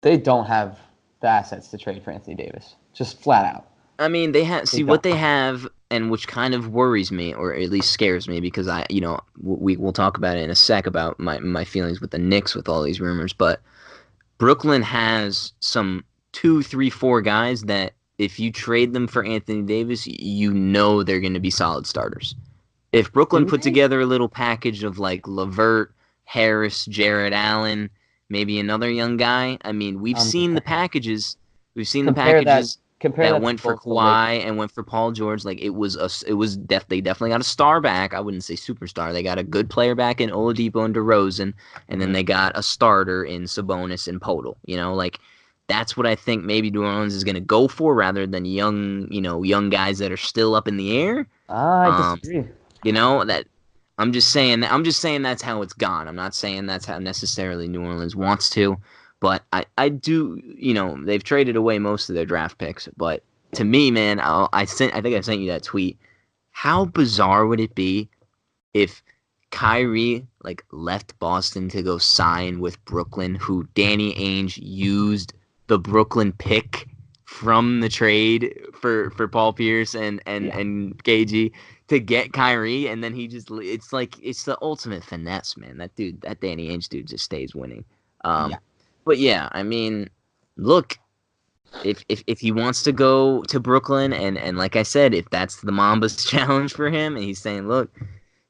they don't have the assets to trade for Anthony Davis. Just flat out. I mean, they have They see don't. what they have, and which kind of worries me, or at least scares me, because we'll talk about it in a sec about my feelings with the Knicks with all these rumors, but Brooklyn has some 2, 3, 4 guys that if you trade them for Anthony Davis, they're going to be solid starters. If Brooklyn Do put they? together a little package of like Levert, Harris, Jarrett Allen, maybe another young guy, I mean, we've seen the packages. We've seen the Compare that. packages Compare that that to went for both the Lakers. Kawhi and went for Paul George. Like they definitely got a star back. I wouldn't say superstar. They got a good player back in Oladipo and DeRozan, and then Mhm. they got a starter in Sabonis and Podol. Like that's what I think maybe New Orleans is going to go for rather than young guys that are still up in the air. I Um, disagree. that I'm just saying that's how it's gone. I'm not saying that's how necessarily New Orleans wants to, but I do, they've traded away most of their draft picks, but to me, man, I think I sent you that tweet. How bizarre would it be if Kyrie like left Boston to go sign with Brooklyn, who Danny Ainge used the Brooklyn pick from the trade for Paul Pierce Yeah. and KG to get Kyrie, and then it's the ultimate finesse, man. That Danny Ainge dude just stays winning. Yeah. But yeah, I mean, look, if he wants to go to Brooklyn, and like I said, if that's the Mambas challenge for him, and he's saying, look,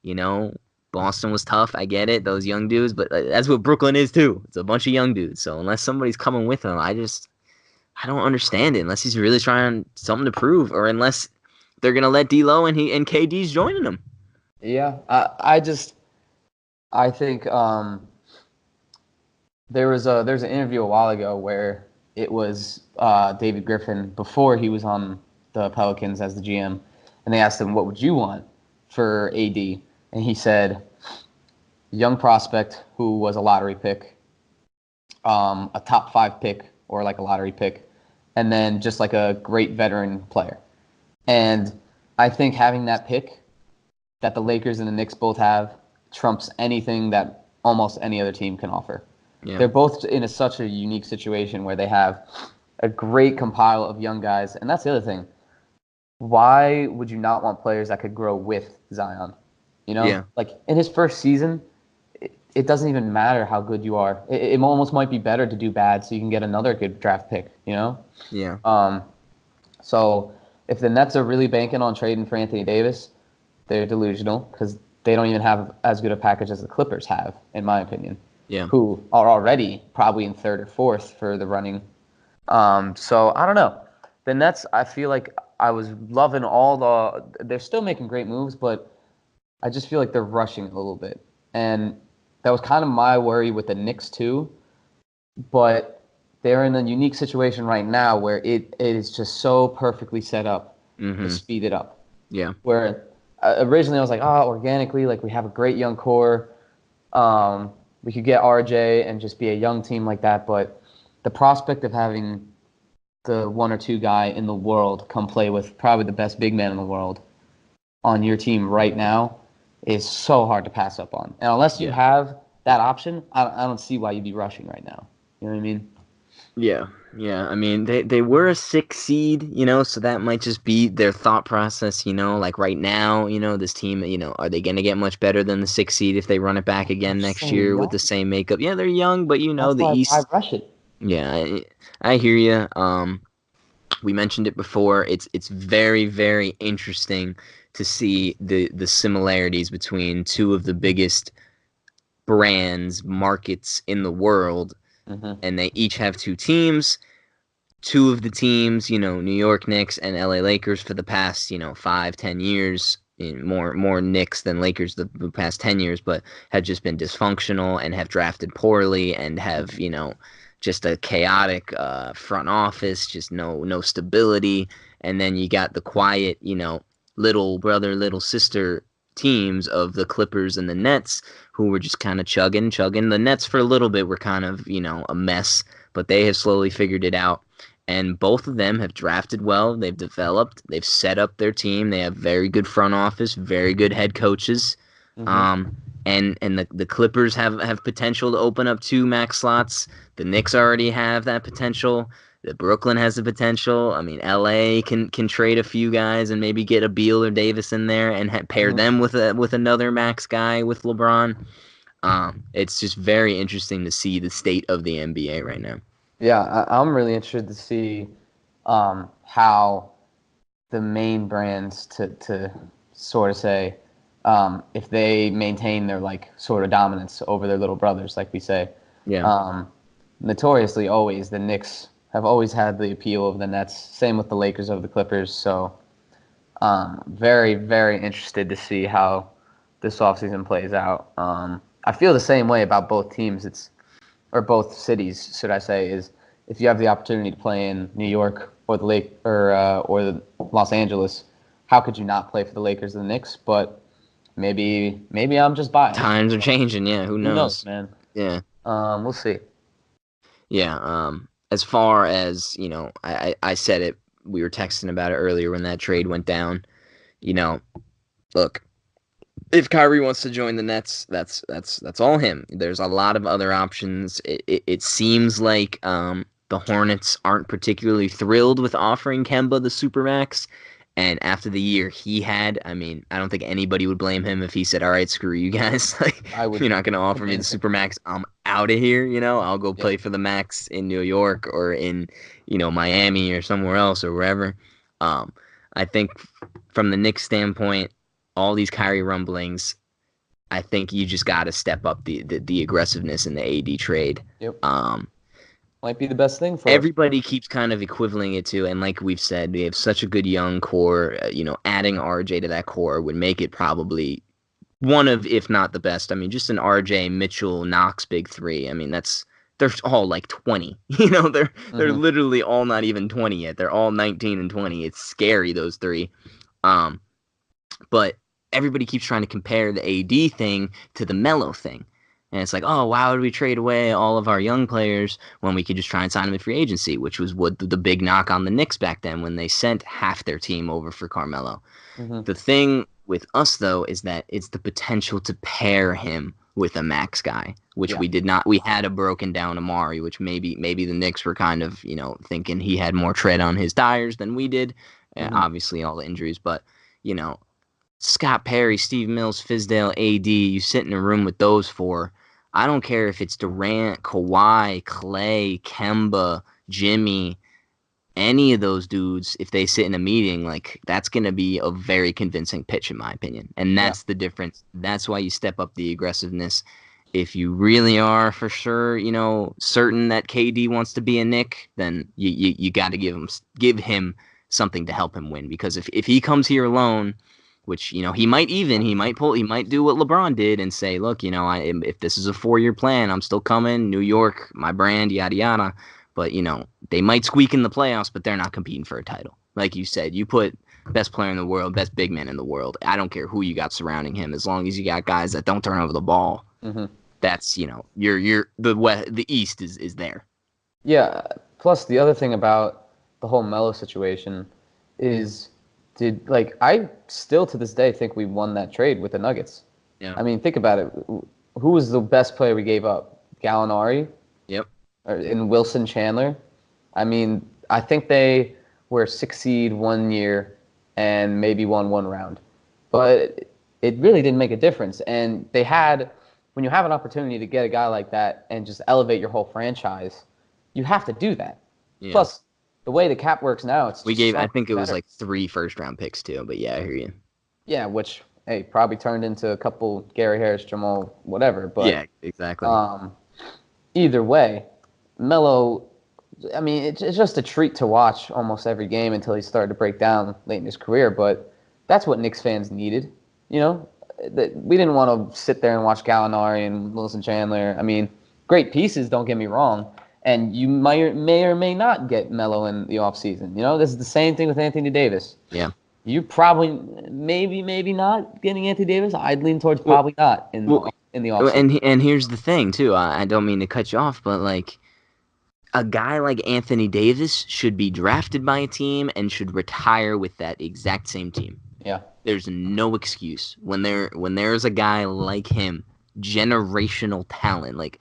you know, Boston was tough. I get it, those young dudes, but that's what Brooklyn is too. It's a bunch of young dudes. So unless somebody's coming with him, I don't understand it. Unless he's really trying something to prove, or unless they're gonna let D'Lo and KD's joining him. Yeah. I think there's an interview a while ago where it was David Griffin before he was on the Pelicans as the GM, and they asked him, "What would you want for AD?" And he said, "Young prospect who was a lottery pick, a top 5 pick or like a lottery pick, and then just like a great veteran player." And I think having that pick that the Lakers and the Knicks both have trumps anything that almost any other team can offer. Yeah, They're both in such a unique situation where they have a great compile of young guys, and that's the other thing. Why would you not want players that could grow with Zion? yeah, Like in his first season, it doesn't even matter how good you are. It almost might be better to do bad so you can get another good draft pick. yeah, So if the Nets are really banking on trading for Anthony Davis, they're delusional because they don't even have as good a package as the Clippers have, in my opinion, yeah. who are already probably in third or fourth for the running. So I don't know. The Nets, I feel like I was loving they're still making great moves, but I just feel like they're rushing a little bit. And that was kind of my worry with the Knicks too. But they're in a unique situation right now where it is just so perfectly set up to Mm-hmm. speed it up. Yeah. Where originally I was like, organically, like we have a great young core. We could get RJ and just be a young team like that. But the prospect of having the one or two guy in the world come play with probably the best big man in the world on your team right now is so hard to pass up on. And unless you Yeah. have that option, I don't see why you'd be rushing right now. You know what I mean? Yeah, yeah. I mean, they were a 6 seed, so that might just be their thought process, like right now, this team, are they going to get much better than the 6 seed if they run it back They're again next so year with young. the same makeup? Yeah, they're young, but That's the why East. rush it. Yeah, I hear you. We mentioned it before. It's very, very interesting to see the similarities between two of the biggest brands, markets in the world, Mm-hmm. and they each have two teams. Two of the teams, New York Knicks and LA Lakers for the past, 5-10 years, more Knicks than Lakers the past 10 years, but have just been dysfunctional and have drafted poorly and have, just a chaotic front office, just no stability. And then you got the quiet, little brother, little sister teams of the Clippers and the Nets who were just kind of chugging. The Nets for a little bit were kind of, a mess, but they have slowly figured it out. And both of them have drafted well. They've developed. They've set up their team. They have very good front office, very good head coaches. Mm-hmm. And the Clippers have potential to open up 2 max slots. The Knicks already have that potential. The Brooklyn has the potential. I mean, LA can trade a few guys and maybe get a Beal or Davis in there and pair Mm-hmm. them with another max guy with LeBron. It's just very interesting to see the state of the NBA right now. Yeah, I'm really interested to see how the main brands to sort of say if they maintain their like sort of dominance over their little brothers, like we say. Yeah. Notoriously, always the Knicks have always had the appeal of the Nets. Same with the Lakers of the Clippers. So, very very interested to see how this offseason plays out. I feel the same way about both teams. Or both cities, should I say, is if you have the opportunity to play in New York or the Los Angeles, how could you not play for the Lakers and the Knicks? But maybe I'm just biased. Times are changing. Yeah, who Who knows, knows? man? Yeah. We'll see. Yeah. As far as, I said it, we were texting about it earlier when that trade went down. Look, if Kyrie wants to join the Nets, that's all him. There's a lot of other options. It seems like the Hornets aren't particularly thrilled with offering Kemba the Supermax. And after the year he had, I mean, I don't think anybody would blame him if he said, "All right, screw you guys. Like, I would. you're not going to offer me the Supermax. I'm out of here. I'll go Yeah. play for the Max in New York or in, Miami or somewhere else or wherever." I think from the Knicks standpoint, all these Kyrie rumblings, I think you just got to step up the aggressiveness in the AD trade. Yep. Might be the best thing for us. Everybody keeps kind of equivaling it to, and like we've said, we have such a good young core. Adding RJ to that core would make it probably one of, if not the best. I mean, just an RJ, Mitchell, Knox big three. I mean, they're all like 20. They're literally all not even 20 yet. They're all 19 and 20. It's scary, those three. But everybody keeps trying to compare the AD thing to the Melo thing. And it's like, oh, why would we trade away all of our young players when we could just try and sign them in free agency, which was what the big knock on the Knicks back then when they sent half their team over for Carmelo. Mm-hmm. The thing with us, though, is that it's the potential to pair him with a max guy, which we did not. We had a broken down Amari, which maybe the Knicks were kind of, thinking he had more tread on his tires than we did. Obviously, all the injuries, but, Scott Perry, Steve Mills, Fizdale, AD, you sit in a room with those four. I don't care if it's Durant, Kawhi, Klay, Kemba, Jimmy, any of those dudes, if they sit in a meeting, like, that's going to be a very convincing pitch, in my opinion. And that's the difference. That's why you step up the aggressiveness. If you really are for sure, certain that KD wants to be a Knick, then you got to give him something to help him win. Because if he comes here alone, which, he might do what LeBron did and say, look, if this is a 4-year plan, I'm still coming, New York, my brand, yada, yada. But, they might squeak in the playoffs, but they're not competing for a title. Like you said, you put best player in the world, best big man in the world. I don't care who you got surrounding him, as long as you got guys that don't turn over the ball. Mm-hmm. That's the East is there. Yeah. Plus, the other thing about the whole Melo situation is, I still to this day think we won that trade with the Nuggets. Yeah. I mean, think about it. Who was the best player we gave up? Gallinari? Yep. And Wilson Chandler? I mean, I think they were 6th seed 1 year and maybe won 1 round. But it really didn't make a difference. And when you have an opportunity to get a guy like that and just elevate your whole franchise, you have to do that. Yeah. Plus, the way the cap works now, it's We just gave, so I think it was better. like 3 first-round picks too, but yeah, I hear you. Yeah, which, hey, probably turned into a couple Gary Harris, Jamal, whatever. But Yeah, exactly. Either way, Melo, I mean, it's just a treat to watch almost every game until he started to break down late in his career. But that's what Knicks fans needed. You know, we didn't want to sit there and watch Gallinari and Wilson Chandler. I mean, great pieces, don't get me wrong. And you may or may not get Melo in the offseason. You know, this is the same thing with Anthony Davis. Yeah. You probably, maybe not getting Anthony Davis. I'd lean towards probably not in the offseason. And here's the thing too. I don't mean to cut you off, but like a guy like Anthony Davis should be drafted by a team and should retire with that exact same team. Yeah. There's no excuse when there's a guy like him, generational talent. Like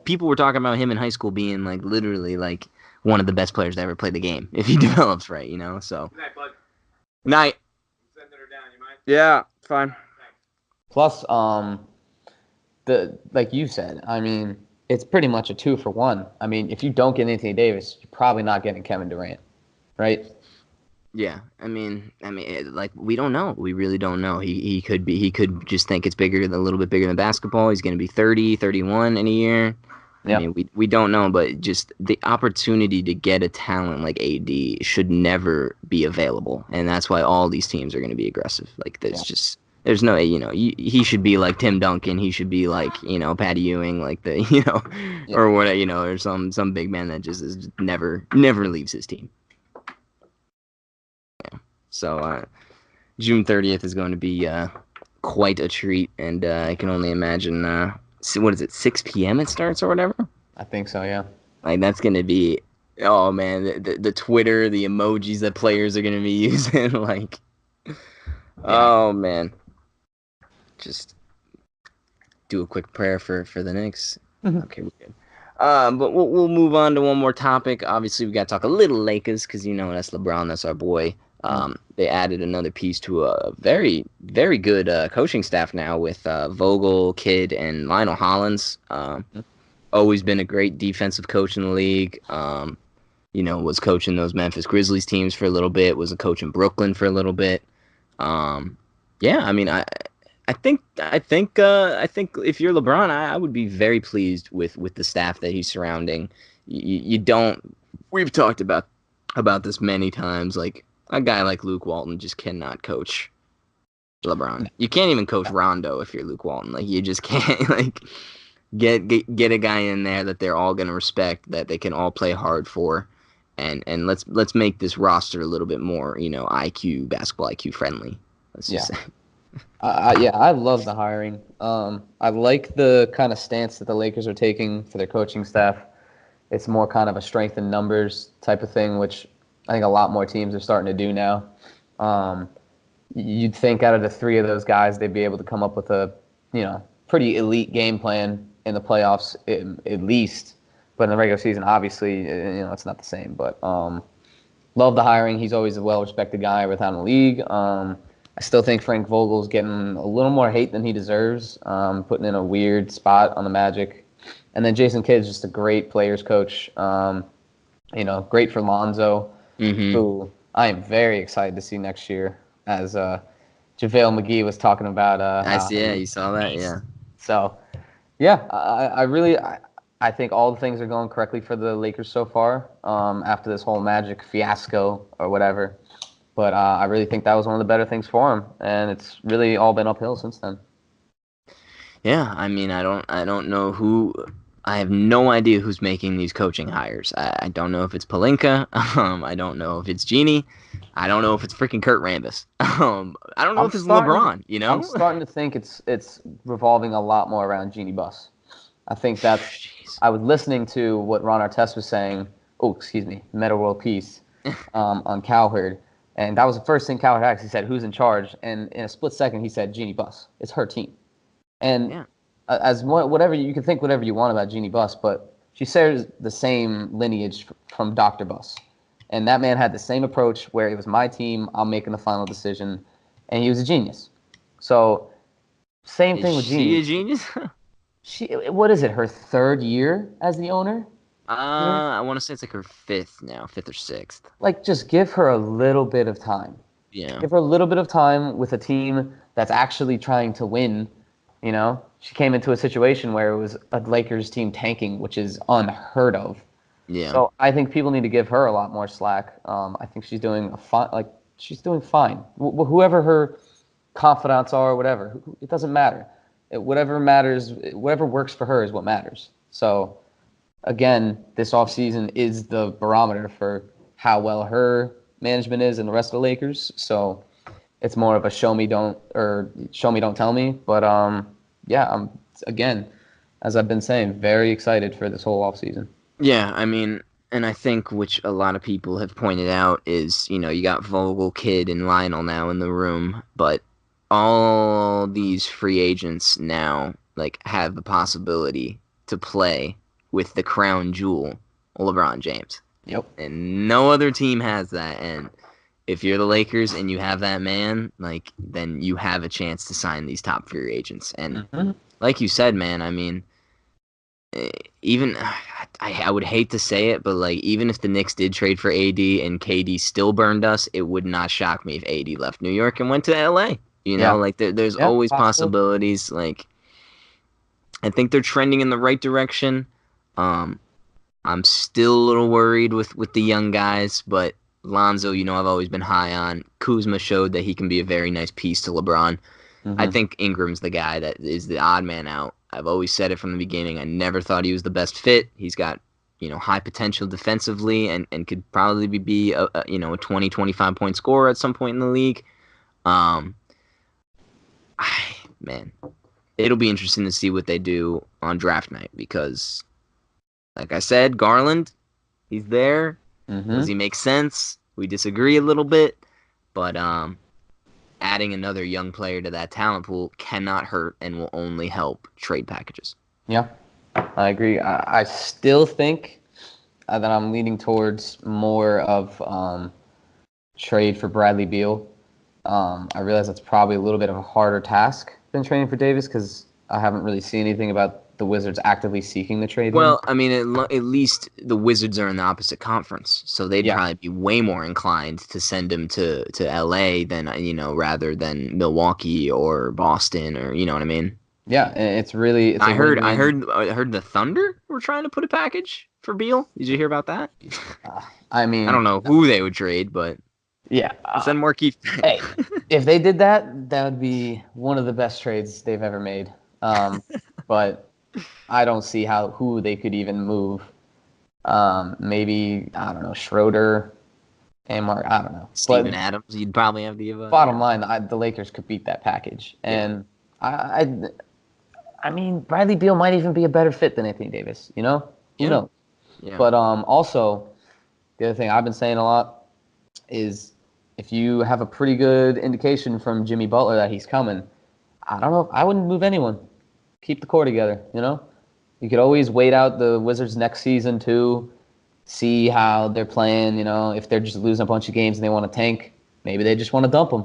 people were talking about him in high school being like literally like one of the best players to ever play the game if he develops right, you know. So. Good night, bud. Night. Sending her down, you mind? Yeah, fine. Plus, like you said, I mean, it's pretty much a 2-for-1. I mean, if you don't get Anthony Davis, you're probably not getting Kevin Durant, right? Yeah, I mean, like we don't know. We really don't know. He could just think it's a little bit bigger than basketball. He's going to be 30, 31 in a year. Yeah. I mean, we don't know, but just the opportunity to get a talent like AD should never be available, and that's why all these teams are going to be aggressive. Like there's no, he should be like Tim Duncan. He should be like, Patty Ewing, like or what, or some big man that just is never leaves his team. Yeah. So June 30th is going to be quite a treat, and I can only imagine. What is it, 6 p.m. it starts or whatever? I think so, yeah. Like, that's going to be, oh, man, the Twitter, the emojis that players are going to be using, like, oh, man. Just do a quick prayer for the Knicks. Okay, we're good. But we'll move on to one more topic. Obviously, we got to talk a little Lakers because, that's LeBron, that's our boy. They added another piece to a very, very good coaching staff now with Vogel, Kidd, and Lionel Hollins. Always been a great defensive coach in the league. Was coaching those Memphis Grizzlies teams for a little bit. Was a coach in Brooklyn for a little bit. I mean, I think if you're LeBron, I would be very pleased with the staff that he's surrounding. You don't. We've talked about this many times. Like, a guy like Luke Walton just cannot coach LeBron. You can't even coach Rondo if you're Luke Walton. Like, you just can't like get a guy in there that they're all gonna respect, that they can all play hard for, and let's make this roster a little bit more basketball IQ friendly. Let's just say. I love the hiring. I like the kind of stance that the Lakers are taking for their coaching staff. It's more kind of a strength in numbers type of thing, which I think a lot more teams are starting to do now. You'd think out of the 3 of those guys, they'd be able to come up with a, pretty elite game plan in the playoffs at least. But in the regular season, obviously, it's not the same. But love the hiring. He's always a well-respected guy within the league. I still think Frank Vogel's getting a little more hate than he deserves, putting in a weird spot on the Magic. And then Jason Kidd's just a great players coach. Great for Lonzo. Who I am very excited to see next year, as JaVale McGee was talking about. You saw that, yeah. So, I think all the things are going correctly for the Lakers so far. After this whole Magic fiasco or whatever, but I really think that was one of the better things for him, and it's really all been uphill since then. Yeah, I mean, I don't know who I have no idea who's making these coaching hires. I don't know if it's Palinka. I don't know if it's Genie. I don't know if it's freaking Kurt Rambis. I don't know I'm if it's starting. LeBron. You I'm know? starting to think it's revolving a lot more around Jeannie Buss. I think that's. Jeez. I was listening to what Ron Artest was saying. Oh, excuse me, Meta World Peace, on Cowherd, and that was the first thing Cowherd actually said. Who's in charge? And in a split second, he said Jeannie Buss. It's her team, and Yeah. whatever you can think whatever you want about Jeannie Buss, but she shares the same lineage from Dr. Buss. And that man had the same approach where it was my team, I'm making the final decision, and he was a genius. So, same Is thing with she a Jeannie. genius? What is it, her third year as the owner? Here? I want to say it's like her fifth or sixth. Like, just give her a little bit of time. Yeah. Give her a little bit of time with a team that's actually trying to win. You know, she came into a situation where it was a Lakers team tanking, which is unheard of. Yeah. So I think people need to give her a lot more slack. I think she's doing she's doing fine. Whoever her confidants are, or whatever, it doesn't matter. Whatever matters, whatever works for her is what matters. So again, this offseason is the barometer for how well her management is and the rest of the Lakers. So it's more of a show me don't tell me. But yeah, I'm again, as I've been saying, very excited for this whole offseason. Yeah, I mean, and I think which a lot of people have pointed out is, you got Vogel, Kidd, and Lionel now in the room, but all these free agents now like have the possibility to play with the crown jewel, LeBron James. Yep. And no other team has that. And if you're the Lakers and you have that man, like then you have a chance to sign these top free agents. And like you said, man, I mean, even I would hate to say it, but like even if the Knicks did trade for AD and KD still burned us, it would not shock me if AD left New York and went to LA. Yeah. Like there's Yeah, always possible. possibilities. Like I think they're trending in the right direction. I'm still a little worried with the young guys, but Lonzo, I've always been high on. Kuzma showed that he can be a very nice piece to LeBron. I think Ingram's the guy that is the odd man out. I've always said it from the beginning. I never thought he was the best fit. He's got, high potential defensively and could probably be a 20, 25 point scorer at some point in the league. Man, it'll be interesting to see what they do on draft night because, like I said, Garland, he's there. Does he make sense? We disagree a little bit, but adding another young player to that talent pool cannot hurt and will only help trade packages. Yeah, I agree. I still think that I'm leaning towards more of trade for Bradley Beal. I realize that's probably a little bit of a harder task than trading for Davis because I haven't really seen anything about the Wizards actively seeking the trade. Well, I mean, at least the Wizards are in the opposite conference, so they'd probably be way more inclined to send him to LA than rather than Milwaukee or Boston or what I mean. Yeah, it's really. I heard the Thunder were trying to put a package for Beal. Did you hear about that? I mean, I don't know who they would trade, but yeah, send Markieff. Hey, if they did that, that would be one of the best trades they've ever made. But I don't see who they could even move. Maybe I don't know, Schroeder and Mark. I don't know. Steven Adams. You'd probably have the bottom line. The Lakers could beat that package, and I mean, Bradley Beal might even be a better fit than Anthony Davis. Who knows? Yeah. But also, the other thing I've been saying a lot is if you have a pretty good indication from Jimmy Butler that he's coming, I don't know. I wouldn't move anyone. Keep the core together, You could always wait out the Wizards next season too, see how they're playing, if they're just losing a bunch of games and they want to tank, maybe they just want to dump them,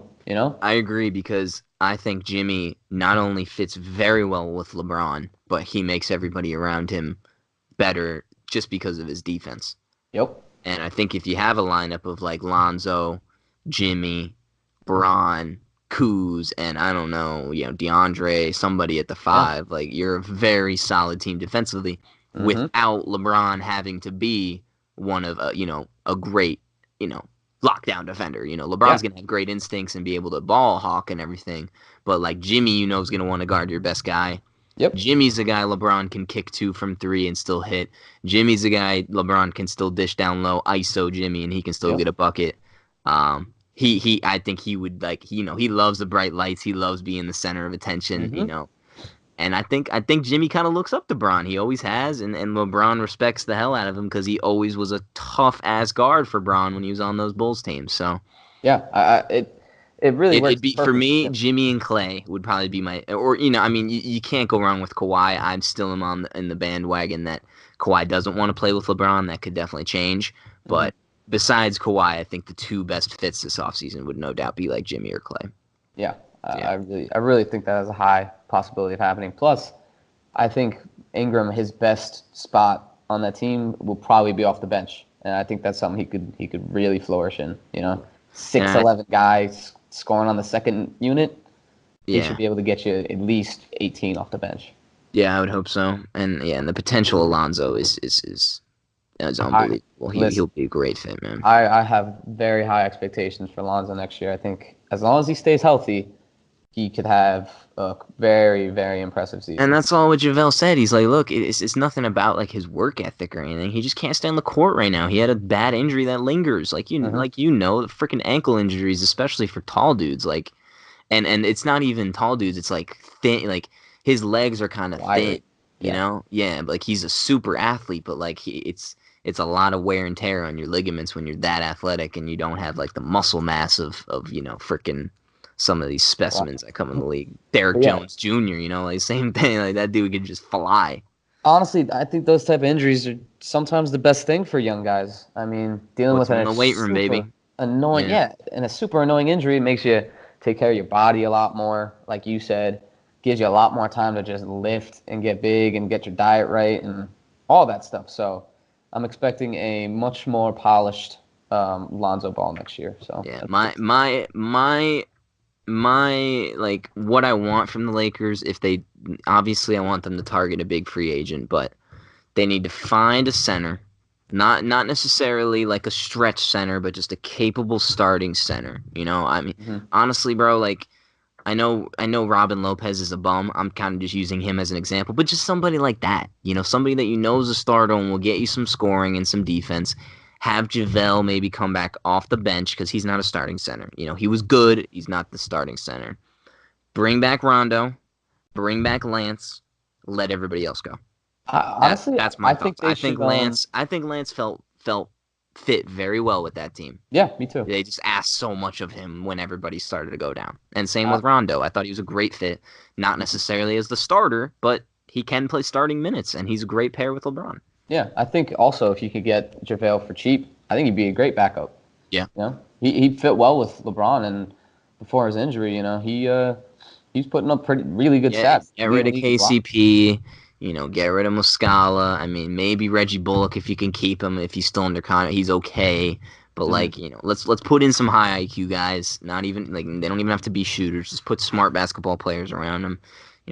I agree because I think Jimmy not only fits very well with LeBron, but he makes everybody around him better just because of his defense. Yep. And I think if you have a lineup of like Lonzo, Jimmy, Bron, Kuz, and I don't know, DeAndre, somebody at the 5. Like you're a very solid team defensively without LeBron having to be one of a great lockdown defender. LeBron's gonna have great instincts and be able to ball hawk and everything, but like Jimmy, is gonna want to guard your best guy. Yep. Jimmy's a guy LeBron can kick 2 from 3 and still hit. Jimmy's a guy LeBron can still dish down low, ISO Jimmy, and he can still Yep. get a bucket. I think he would he loves the bright lights. He loves being the center of attention, And I think Jimmy kind of looks up to Bron. He always has, and LeBron respects the hell out of him because he always was a tough ass guard for Bron when he was on those Bulls teams. So Yeah, it really works. it'd be for me. Jimmy and Klay would probably be my, or you can't go wrong with Kawhi. I'm still in the bandwagon that Kawhi doesn't want to play with LeBron. That could definitely change, but besides Kawhi, I think the two best fits this offseason would no doubt be like Jimmy or Klay. Yeah. I really think that has a high possibility of happening. Plus, I think Ingram, his best spot on that team will probably be off the bench, and I think that's something he could really flourish in. 6'11" guy scoring on the second unit. He should be able to get you at least 18 off the bench. Yeah, I would hope so. And the potential Alonzo is unbelievable. He'll be a great fit, man. I have very high expectations for Alonzo next year. I think as long as he stays healthy, he could have a very, very impressive season. And that's all what JaVale said. He's like, look, it's nothing about like his work ethic or anything. He just can't stay on the court right now. He had a bad injury that lingers. The freaking ankle injuries, especially for tall dudes. Like, and it's not even tall dudes. It's like thin. Like his legs are kind of thin. You know? Yeah, like he's a super athlete, but like it's a lot of wear and tear on your ligaments when you're that athletic and you don't have like the muscle mass of freaking some of these specimens that come in the league. Derrick Jones Jr., like same thing. Like that dude could just fly. Honestly, I think those type of injuries are sometimes the best thing for young guys. I mean, dealing with in the weight room, baby. Annoying, and a super annoying injury makes you take care of your body a lot more. Like you said, gives you a lot more time to just lift and get big and get your diet right and all that stuff. So I'm expecting a much more polished Lonzo Ball next year. So yeah, my like what I want from the Lakers, I want them to target a big free agent, but they need to find a center, not necessarily like a stretch center, but just a capable starting center. Honestly, bro, like I know Robin Lopez is a bum. I'm kind of just using him as an example, but just somebody like that, somebody that is a starter and will get you some scoring and some defense. Have JaVale maybe come back off the bench because he's not a starting center. He was good. He's not the starting center. Bring back Rondo. Bring back Lance. Let everybody else go. Honestly, that's my thoughts. I think Lance felt fit very well with that team. Yeah, me too. They just asked so much of him when everybody started to go down. And same with Rondo. I thought he was a great fit, not necessarily as the starter, but he can play starting minutes, and he's a great pair with LeBron. Yeah, I think also if you could get JaVale for cheap, I think he'd be a great backup. Yeah. He fit well with LeBron, and before his injury, he's putting up really good stats. Get rid of KCP, get rid of Muscala. I mean, maybe Reggie Bullock if you can keep him, if he's still under contract, he's okay. But let's put in some high IQ guys. Not even they don't even have to be shooters. Just put smart basketball players around them.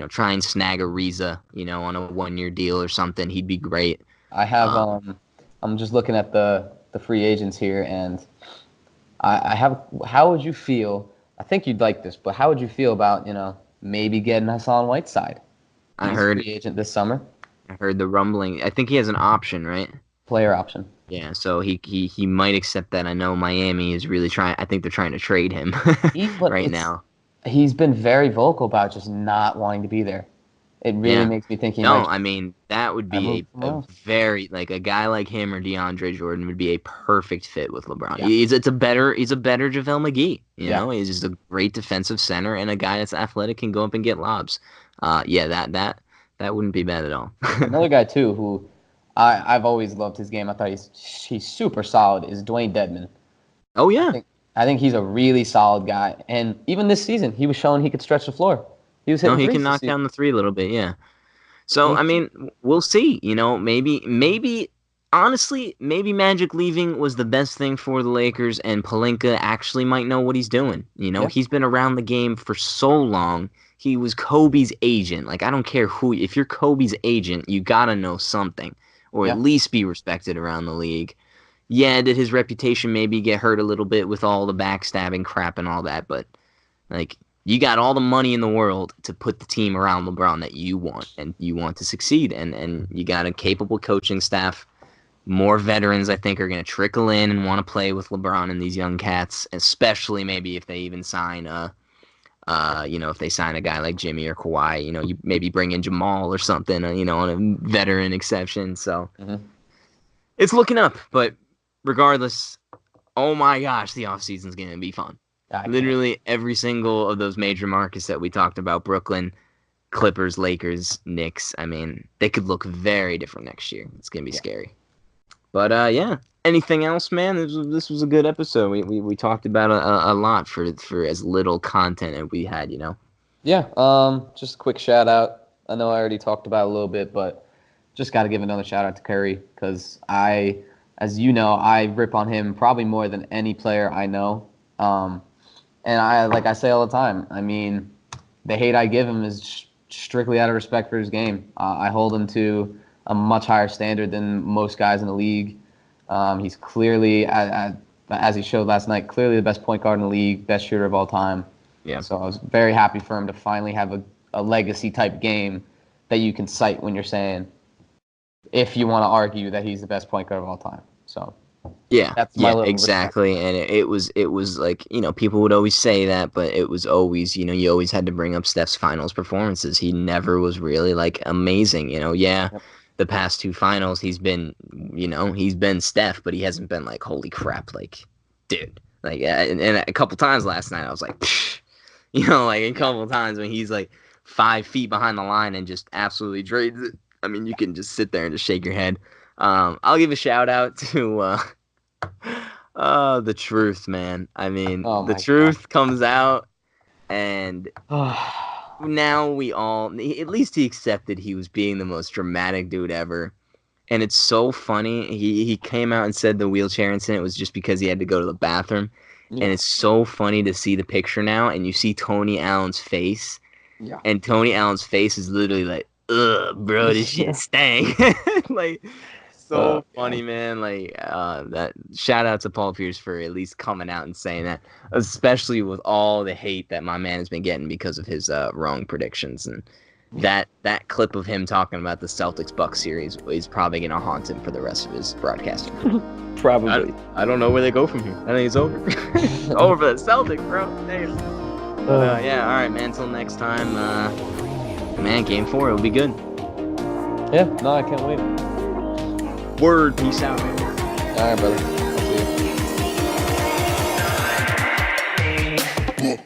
Try and snag a Reza, on a 1-year deal or something. He'd be great. I have I'm just looking at the free agents here, and I have. How would you feel? I think you'd like this, but how would you feel about maybe getting Hassan Whiteside? He's I heard a free agent this summer. I heard the rumbling. I think he has an option, right? Player option. Yeah, so he might accept that. I know Miami is really trying. I think they're trying to trade him right now. He's been very vocal about just not wanting to be there. It really makes me think. That would be a very a guy like him or DeAndre Jordan would be a perfect fit with LeBron. Yeah. He's a better JaVale McGee. He's just a great defensive center and a guy that's athletic, can go up and get lobs. That wouldn't be bad at all. Another guy too who I've always loved his game. I thought he's super solid. Is Dwayne Dedmon. Oh yeah. I think he's a really solid guy, and even this season he was showing he could stretch the floor. He can knock down the three a little bit, yeah. So, we'll see. Maybe honestly, maybe Magic leaving was the best thing for the Lakers, and Pelinka actually might know what he's doing. He's been around the game for so long. He was Kobe's agent. I don't care if you're Kobe's agent, you got to know something, or at least be respected around the league. Yeah, did his reputation maybe get hurt a little bit with all the backstabbing crap and all that, but, you got all the money in the world to put the team around LeBron that you want, and you want to succeed, and you got a capable coaching staff. More veterans, I think, are going to trickle in and want to play with LeBron and these young cats, especially maybe if they even sign if they sign a guy like Jimmy or Kawhi, you maybe bring in Jamal or something, on a veteran exception. So it's looking up, but regardless, oh my gosh, the offseason's going to be fun. Literally every single of those major markets that we talked about, Brooklyn, Clippers, Lakers, Knicks, I mean, they could look very different next year. It's going to be scary. But, anything else, man? This was a good episode. We talked about a lot for as little content as we had, Yeah, just a quick shout-out. I know I already talked about it a little bit, but just got to give another shout-out to Curry because as you know, I rip on him probably more than any player I know. And like I say all the time, I mean, the hate I give him is strictly out of respect for his game. I hold him to a much higher standard than most guys in the league. He's clearly, as he showed last night, clearly the best point guard in the league, best shooter of all time. Yeah. So I was very happy for him to finally have a legacy-type game that you can cite when you're saying, if you want to argue that he's the best point guard of all time. So. Yeah, that's my little exactly. And it was like, people would always say that, but it was always, you always had to bring up Steph's finals performances. He never was really like amazing, Yep. The past two finals he's been, he's been Steph, but he hasn't been like, holy crap, like, dude. Like, and a couple times last night I was like, psh, like a couple times when he's like 5 feet behind the line and just absolutely trades it. I mean, you can just sit there and just shake your head. I'll give a shout out to the truth, man. I mean, the truth comes out, and now at least he accepted he was being the most dramatic dude ever. And it's so funny. He came out and said the wheelchair incident was just because he had to go to the bathroom. Yeah. And it's so funny to see the picture now, and you see Tony Allen's face. Yeah. And Tony Allen's face is literally like, ugh, bro, this shit stank. Like, so funny, man. Like, that shout out to Paul Pierce for at least coming out and saying that, especially with all the hate that my man has been getting because of his wrong predictions. And that clip of him talking about the Celtics-Bucks series is probably going to haunt him for the rest of his broadcasting. Probably. I don't know where they go from here. I think it's over. Over for the Celtics, bro. Damn. Yeah, all right, man. Until next time, man, Game 4, it'll be good. Yeah, no, I can't wait. Word. Peace out. All right, brother. See you.